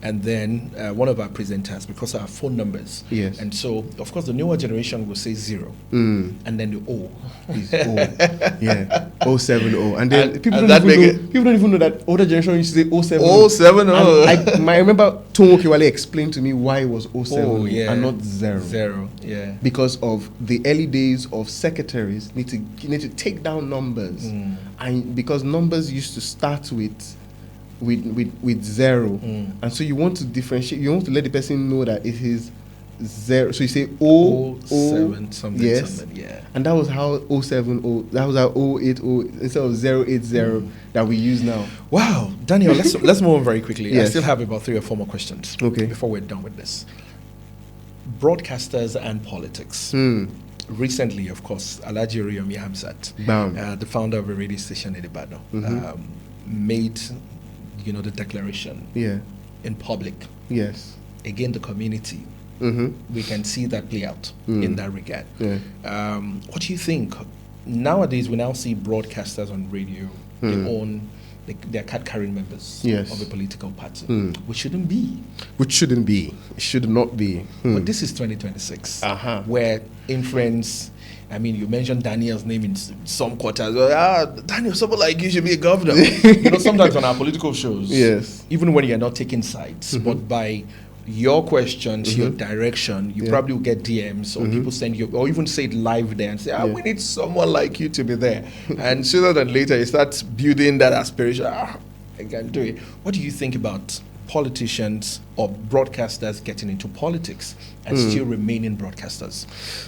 And then one of our presenters, because our phone numbers. Yes. And so, of course, the newer generation will say 0. And then the O. Is O. Yeah. 070. And then people don't even know that older generation used to say 070. 070. I remember Tomo Kiwale explained to me why it was 070 yeah. and not 0. 0, yeah. Because of the early days of secretaries need to take down numbers. And because numbers used to start with 0, and so you want to differentiate. You want to let the person know that it is 0. So you say 07 something, yes, something, yeah. And that was how 070. That was how 080 instead of 080 that we use now. Wow, Daniel, let's move on very quickly. Yes. I still have about 3 or 4 more questions. Okay. Before we're done with this, broadcasters and politics. Recently, of course, Alhaji Oriyomi Hamzat, the founder of a radio station in Ibadan, made the declaration in public. Yes. Again, the community. We can see that play out in that regard. Yeah. What do you think? Nowadays, we now see broadcasters on radio, they're card-carrying members of a political party, which shouldn't be. Which shouldn't be. It should not be. But this is 2026, where influence. I mean, you mentioned Daniel's name in some quarters. Daniel, someone like you should be a governor. Sometimes on our political shows, yes, even when you're not taking sides, but by your questions, your direction, you probably will get DMs or people send you, or even say it live there and say, we need someone like you to be there. And sooner than later, you start building that aspiration. I can do it. What do you think about politicians or broadcasters getting into politics and still remaining broadcasters?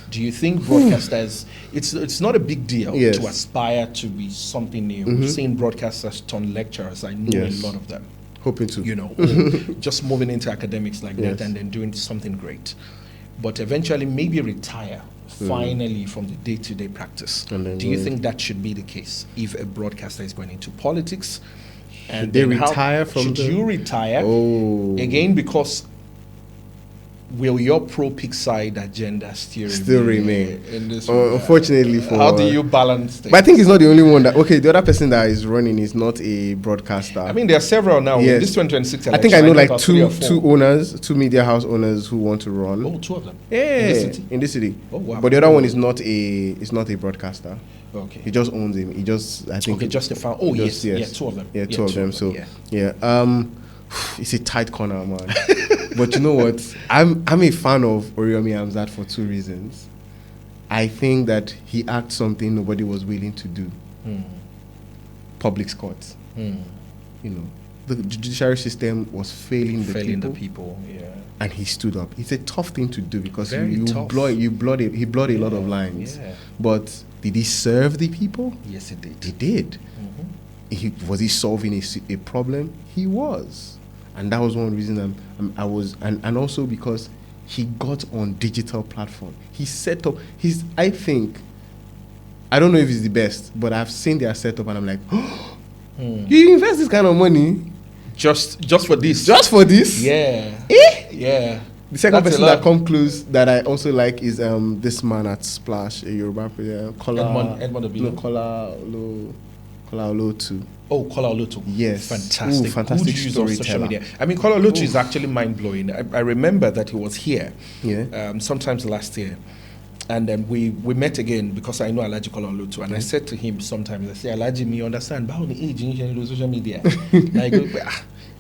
Do you think broadcasters, it's not a big deal to aspire to be something new? We've seen broadcasters turn lecturers. I know a lot of them. Hoping to. Just moving into academics like that and then doing something great. But eventually maybe retire finally from the day-to-day practice. And then Do you go- think that should be the case if a broadcaster is going into politics? And Should they then retire from Should the- you retire? Oh. Again, because will your pro-pick side agenda still remain? in this? Unfortunately for... how do you balance things? But I think he's not the only one that... Okay, the other person that is running is not a broadcaster. I mean, there are several now. Yes. In this 2026 I election, think I know like about 3 or 4. two media house owners who want to run. Oh, 2 of them. Yeah, In this city? in this city. Oh, wow. But the other one is not a broadcaster. Okay. He just owns him. He just, I think. Okay, just the found. Oh, just- yes. Yeah, 2 of them. Yeah, two of them. So yeah. yeah, it's a tight corner, man. But you know what? I'm a fan of Oriyomi Hamzat for 2 reasons. I think that he asked something nobody was willing to do. Public courts. Hmm. You know, the judiciary system was failing Failing the people. Yeah. and he stood up. It's a tough thing to do because Very he tough. blurred a lot of lines. Yeah. But did he serve the people? Yes, it did. He did. Was he solving a problem? He was, and that was one reason I was, and also because he got on digital platform. He set up. I think, I don't know if he's the best, but I've seen their setup, and I'm like, you invest this kind of money Just for this. just for this? Yeah. Eh? Yeah. The second That's a person lot. that come close that I also like is this man at Splash, a Yoruba player, Edmond Obilo. Kola Olotu. Oh, Kola Olutu. Yes. Fantastic. Ooh, fantastic Good use of social storyteller. media. I mean, Kola Olutu is actually mind-blowing. I remember that he was here Yeah. sometimes last year. And then we met again because I know Alhaji Kola Olutu. And I said to him sometimes, I say, Alhaji, me understand, but how the age in social media? Like,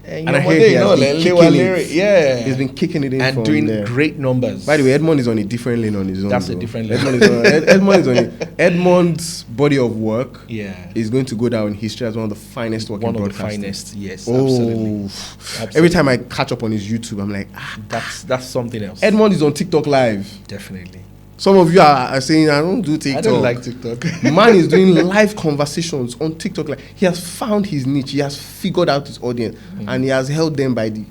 And I hear he has been kicking it. Yeah. He's been kicking it in and from doing there. great numbers. By the way, Edmond is on a different lane on his own. That's a though. different lane. Edmond's body of work Yeah. is going to go down in history as one of the finest working One of the broadcasters. finest, yes, Oh, absolutely. every time I catch up on his YouTube, I'm like, That's something else. Edmond is on TikTok live. Definitely. Some of you are saying, I don't do TikTok. I don't like TikTok. Man is doing live conversations on TikTok. Like, he has found his niche. He has figured out his audience, and he has held them by the.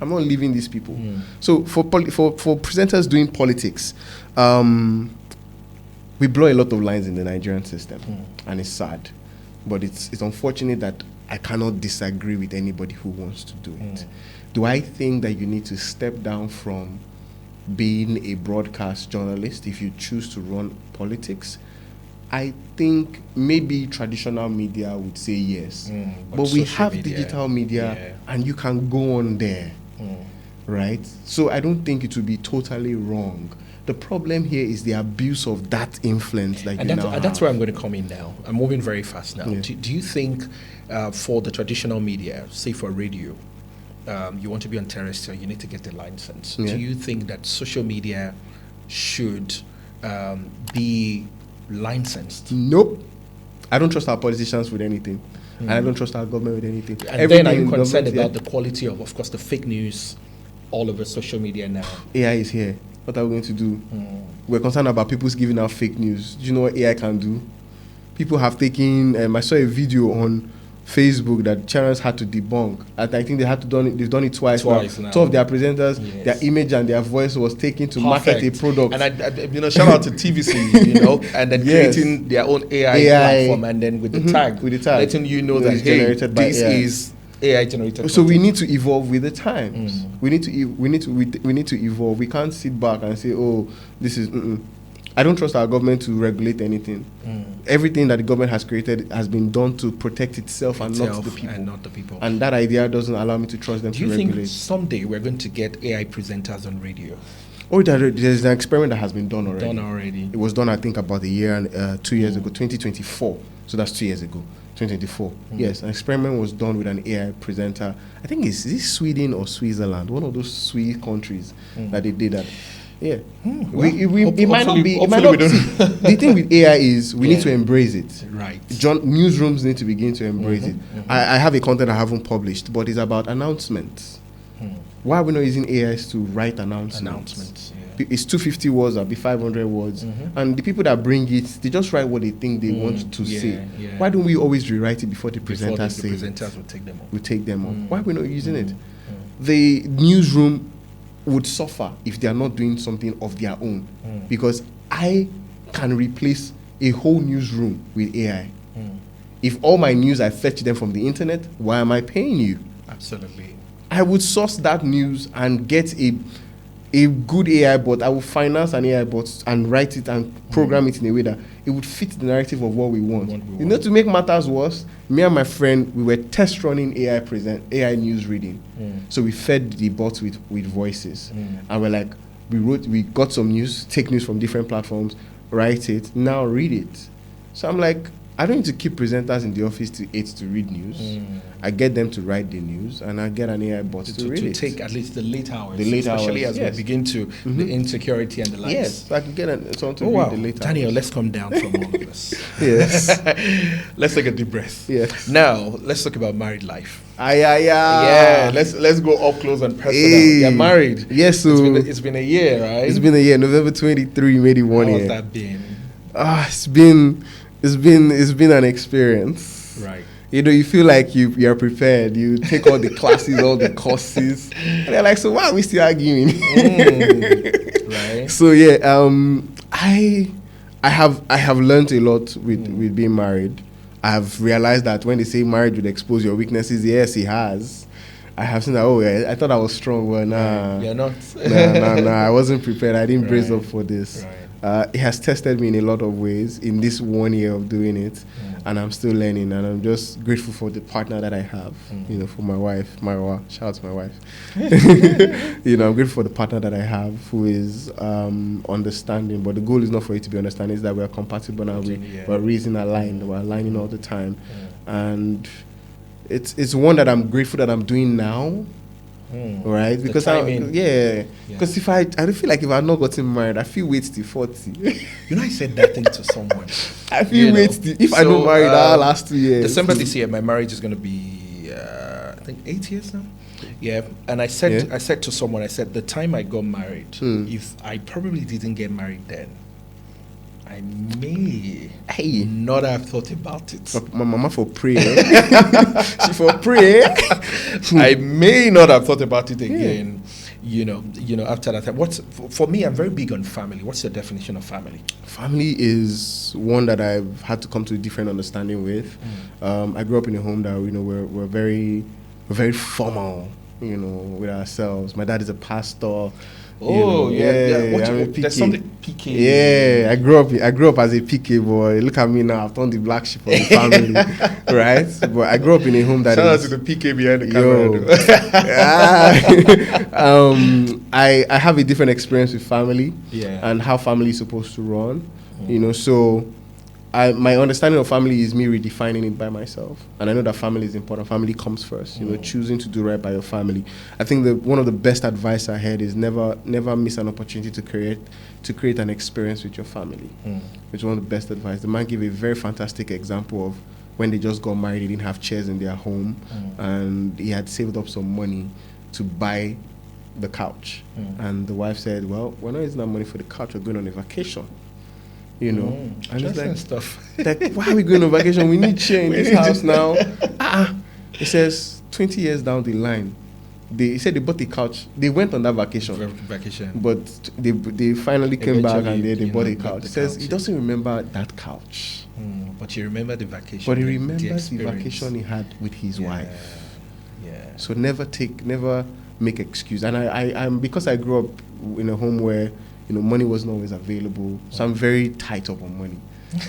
I'm not leaving these people. So for presenters doing politics, we blow a lot of lines in the Nigerian system, and it's sad, but it's unfortunate that I cannot disagree with anybody who wants to do it. Do I think that you need to step down from being a broadcast journalist if you choose to run politics? I think maybe traditional media would say yes, but we social have media, digital media, yeah. and you can go on there, right? So I don't think it would be totally wrong. The problem here is the abuse of that influence that And you that's, now and that's have. where I'm going to come in now. I'm moving very fast now. Yeah. Do you think for the traditional media, say for radio, you want to be on terrestrial, you need to get the license. Yeah. Do you think that social media should be licensed? Nope. I don't trust our politicians with anything. And I don't trust our government with anything. And then are you in concerned government, about the quality of course, the fake news all over social media now? AI is here. What are we going to do? We're concerned about people's giving out fake news. Do you know what AI can do? People have taken. I saw a video on Facebook that channels had to debunk. I think they had to done it. They've done it twice now. now. 2 of their presenters, Yes. their image and their voice was taken to market a Perfect. product. And I shout out to TVC, and then Yes. creating their own AI platform, and then with the tag, With the tag. letting you know That that is hey, generated by this AI. is AI generated. So we content. need to evolve with the times. We need to evolve. We can't sit back and say, "Oh, this is." I don't trust our government to regulate anything. Everything that the government has created has been done to protect itself and not the people. and not the people. And that idea doesn't allow me to trust them Do to you think regulate. someday we're going to get AI presenters on radio? Oh, there's an experiment that has been done already. Done already. It was done, I think, about a year and 2 years ago, 2024. So that's 2 years ago, 2024. Yes, an experiment was done with an AI presenter. I think is this Sweden or Switzerland? One of those Swiss countries that they did that. Yeah, it might not be. It might not. The thing with AI is we need to embrace it. Right. Newsrooms need to begin to embrace it. I have a content I haven't published, but it's about announcements. Why are we not using AIs to write announcements? Yeah. It's 250 words, or be 500 words, and the people that bring it, they just write what they think they want to say. Yeah. Why don't we always rewrite it before the Before presenters the say it? presenters will take them on. We take them on. Why are we not using it? The newsroom would suffer if they are not doing something of their own, because I can replace a whole newsroom with AI. If all my news, I fetch them from the internet, why am I paying you? Absolutely. I would source that news and get a good AI bot. I will finance an AI bot and write it and program it in a way that it would fit the narrative of what we want. You know, to make matters worse, me and my friend, we were test running AI news reading. So we fed the bots with voices, and we're like, we got some news, take news from different platforms, write it, now read it. So I'm like, I don't need to keep presenters in the office to read news. I get them to write the news, and I get an AI bot to read it. To take at least the late hours. The late especially hours, as we begin to the insecurity and the likes. Yes, so I can get someone to read Wow. the late Daniel, hours. let's come down from all of this. Yes. Let's take a deep breath. Yes. Now, let's talk about married life. Yeah, let's go up close and personal. Hey. You're married. Yes, so It's been a year, right? it's been a year. November 23 made it 1 How year. has that been? It's been an experience. Right. You know, you feel like you are prepared. You take all the classes, all the courses, and they're like, so why are we still arguing? Right. So yeah, I have learned a lot with being married. I have realized that when they say marriage would expose your weaknesses, yes, it has. I have seen that. Oh, yeah, I thought I was strong. Well, nah, You're not. nah. I wasn't prepared. I didn't brace Right. up for this. Right. It has tested me in a lot of ways in this 1 year of doing it, and I'm still learning. And I'm just grateful for the partner that I have. You know, for my wife, Marwa. Shout out to my wife. You know, I'm grateful for the partner that I have who is understanding. But the goal is not for you to be understanding; it's that we are compatible and we're reason aligned. We're aligning all the time, and it's one that I'm grateful that I'm doing now. Right, The because timing. because if I don't feel like if I've not gotten married, I feel wait till 40. You know, I said that thing to someone. I feel You wait know, till if I don't marry that last 2 years. December this year, my marriage is going to be, I think, 8 years now. Yeah, and I said to someone, I said, the time I got married, if I probably didn't get married then, I may not have thought about it. My mama for prayer. She for prayer. I may not have thought about it again. You know, after that. For me? I'm very big on family. What's your definition of family? Family is one that I've had to come to a different understanding with. I grew up in a home that we're very formal. You know, with ourselves. My dad is a pastor. Oh, yeah. There's something PK. Yeah, I grew up as a PK boy. Look at me now. I've turned the black sheep of the family, right? But I grew up in a home that Shout out to the PK behind the camera. I have a different experience with family, Yeah. and how family is supposed to run. You know, so my understanding of family is me redefining it by myself, and I know that family is important. Family comes first. You know, choosing to do right by your family. I think one of the best advice I had is never miss an opportunity to create an experience with your family. Which is one of the best advice. The man gave a very fantastic example of when they just got married. They didn't have chairs in their home, and he had saved up some money to buy the couch. And the wife said, "Well, we're not using that money for the couch. We're going on a vacation." You know, and it's like stuff. Like, why are we going on vacation? We need chair in this house now. It says 20 years down the line, he said they bought the couch. They went on that vacation, but they finally came back and they bought a couch. It says he doesn't remember that couch, but you remember the vacation. but he remembers the vacation he had with his wife. Yeah. So never make excuse. And I'm because I grew up in a home where money wasn't always available, so I'm very tight up on money.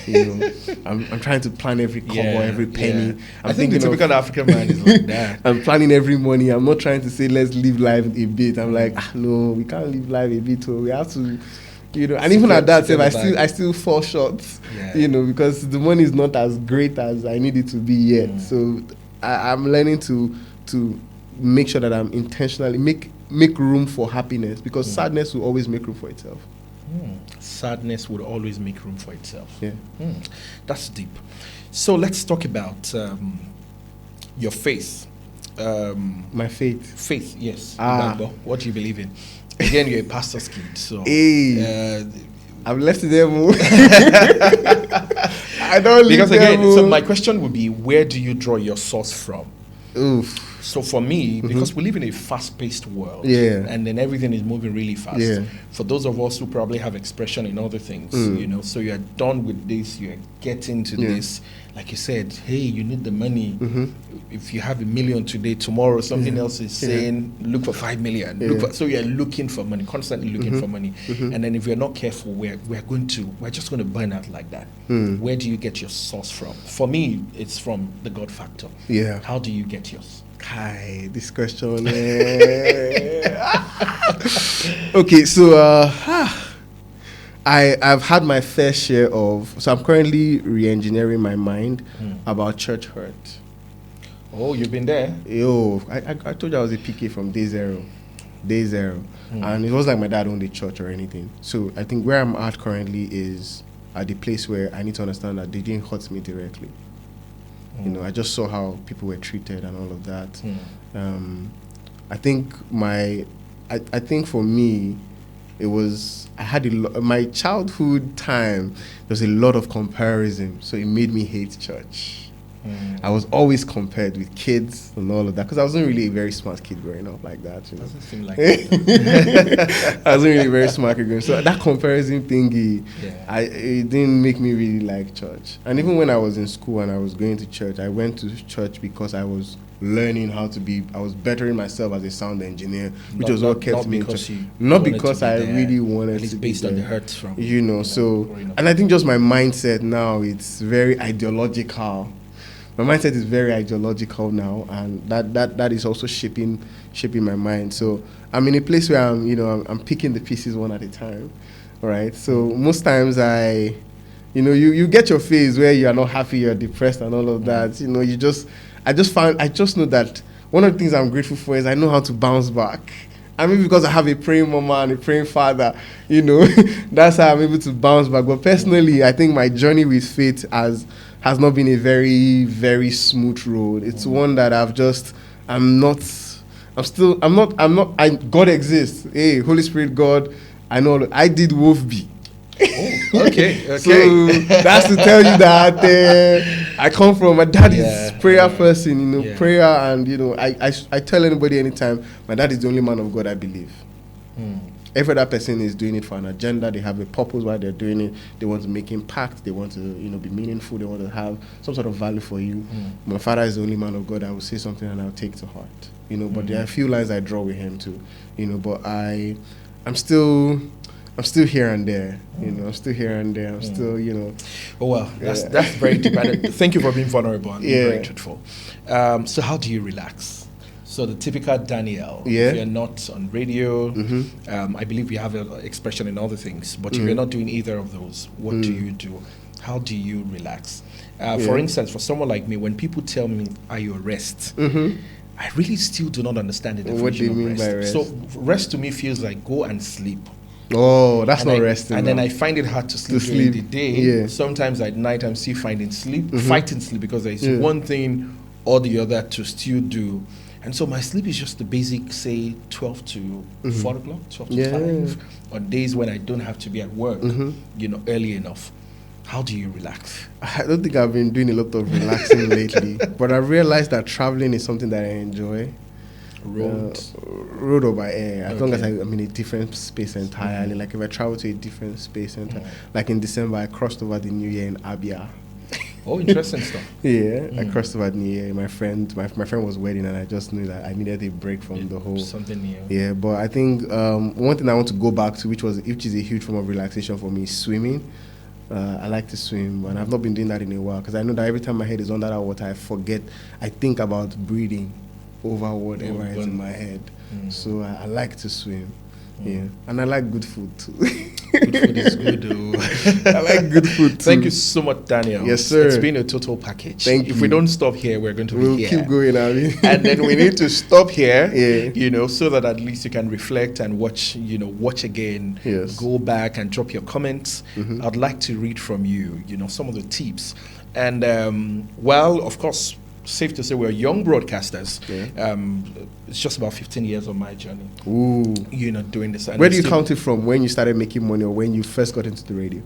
You know, I'm trying to plan every kobo, every penny. I think the typical African man is like that. I'm planning every money. I'm not trying to say let's live life a bit. I'm like, no, we can't live life a bit. So we have to, and even at that time, I still fall short. Yeah. Because the money is not as great as I need it to be yet. So I'm learning to make sure that I'm intentionally make room for happiness, because sadness will always make room for itself. Sadness would always make room for itself. Yeah. That's deep. So let's talk about your faith. My faith. Faith, yes. What do you believe in? Again, you're a pastor's kid, so I've left it there. I don't because leave again, there, so my question would be, where do you draw your source from? Oof. So for me, because we live in a fast-paced world, Yeah. and then everything is moving really fast. Yeah. For those of us who probably have expression in other things, so you're done with this, you're getting to this. Like you said, hey, you need the money. If you have $1 million today, tomorrow something else is saying, look for 5 million. So you're looking for money, constantly looking for money. And then if you're not careful, we're just going to burn out like that. Where do you get your source from? For me, it's from the God factor. Yeah. How do you get yours? Hi, this question. Okay, so I've had my fair share of. So I'm currently re-engineering my mind about church hurt. Oh, you've been there? Yo, I told you I was a PK from day zero, and it wasn't like my dad owned a church or anything. So I think where I'm at currently is at the place where I need to understand that they didn't hurt me directly. You know, I just saw how people were treated and all of that. I think I think for me, it was, I had my childhood time, there was a lot of comparison, so it made me hate church. I was always compared with kids and all of that, because I wasn't really a very smart kid growing up like that. You know? Doesn't seem like it. I wasn't really very smart kid growing up. So that comparison thingy, it didn't make me really like church. And even when I was in school and I was going to church, I went to church because I was learning how to be, I was bettering myself as a sound engineer, which was what kept me in church. Not because I really wanted to be based on the hurts from, so, and I think just my mindset now, it's very ideological. My mindset is very ideological now, and that is also shaping my mind. So I'm in a place where I'm picking the pieces one at a time. All right. So most times you get your phase where you are not happy, you're depressed and all of that. I just know that one of the things I'm grateful for is I know how to bounce back. I mean, because I have a praying mama and a praying father, that's how I'm able to bounce back. But personally, I think my journey with faith has not been a very, very smooth road. It's one that God exists. Hey, Holy Spirit, God, I know, I did Wolfby. Oh, okay. So that's to tell you that I come from, my dad is prayer person, prayer, and I tell anybody anytime, my dad is the only man of God I believe. Every other person is doing it for an agenda. They have a purpose why they're doing it. They want to make impact. They want to, be meaningful. They want to have some sort of value for you. My father is the only man of God. I will say something and I'll take to heart. But there are a few lines I draw with him too. But I'm still here and there. I'm still here and there. I'm still, Oh well, that's very deep. Thank you for being vulnerable and being very truthful. So how do you relax? So the typical Daniel, if you're not on radio, I believe you have an expression in other things, but if you're not doing either of those, what do you do? How do you relax? For instance, for someone like me, when people tell me, are you at rest? I really still do not understand the definition What do you mean of by rest. rest? So rest to me feels like go and sleep. Oh, that's not resting. And then I find it hard to sleep during the day. Sometimes at night I'm still fighting sleep because there is one thing or the other to still do. And so my sleep is just the basic, say, 12 to 4 o'clock, 12 to 5, on days when I don't have to be at work, early enough. How do you relax? I don't think I've been doing a lot of relaxing lately, but I realized that traveling is something that I enjoy. Road or by air, as long as I'm in a different space entirely. Like if I travel to a different space entirely, like in December, I crossed over the New Year in Abia. Oh, interesting stuff. I crossed over the New Year. My friend was wedding, and I just knew that I needed a break from the whole something new. Yeah, but I think one thing I want to go back to, which is a huge form of relaxation for me, is swimming. I like to swim, and I've not been doing that in a while because I know that every time my head is under that water, I think about breathing over whatever is in my head. So I like to swim. Yeah, and I like good food too. Good food is good. I like good food too. Thank you so much, Daniel. Yes, sir. It's been a total package. Thank you. If we don't stop here, we're going to be here. We'll keep going, Abby. And then we need to stop here, so that at least you can reflect and watch again. Yes. Go back and drop your comments. I'd like to read from you, some of the tips. And, of course, safe to say we're young broadcasters. Yeah. It's just about 15 years of my journey. Ooh. Doing this. And Where do you count it from? When you started making money, or when you first got into the radio?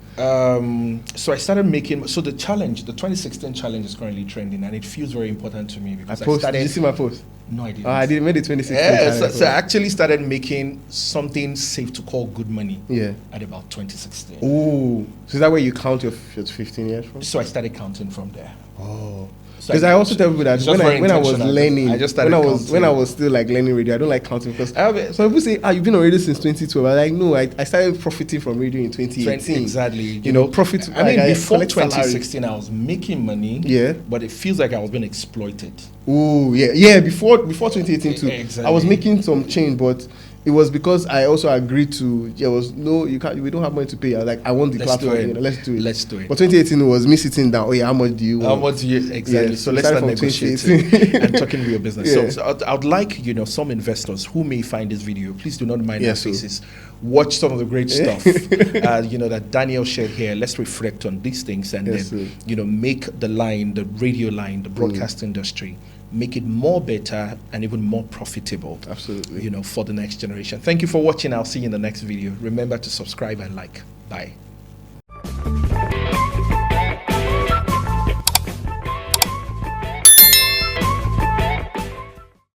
So I started making. So the 2016 challenge is currently trending, and it feels very important to me because I started. Did you see my post? No, I didn't. I didn't make the 2016 Yeah, challenge. so I actually started making something safe to call good money. Yeah. At about 2016. Ooh. So is that where you count your 15 years from? So I started counting from there. Oh. So Because I also tell people that when I was learning, I just started when I was still like learning radio, I don't like counting because some people say, you've been on radio since 2012. I'm like, no, I started profiting from radio in 2018. Exactly. You know, profit. I mean, before collect salary. 2016, I was making money. Yeah. But it feels like I was being exploited. Ooh, yeah. Before 2018 too, Exactly. I was making some change, but it was because I also agreed to. There was no, you can't. We don't have money to pay. I was like, I want the platform. Let's do it. Let's do it. But 2018 was me sitting down. Oh yeah, how much do you want? How much do you exactly? Yeah, so let's start negotiating and talking real business. Yeah. So I'd like some investors who may find this video. Please do not mind their so- faces. Watch some of the great stuff that Daniel shared here. Let's reflect on these things and Yes, then make the radio line, the broadcast industry, make it more better and even more profitable. Absolutely. For the next generation. Thank you for watching. I'll see you in the next video. Remember to subscribe and like. Bye.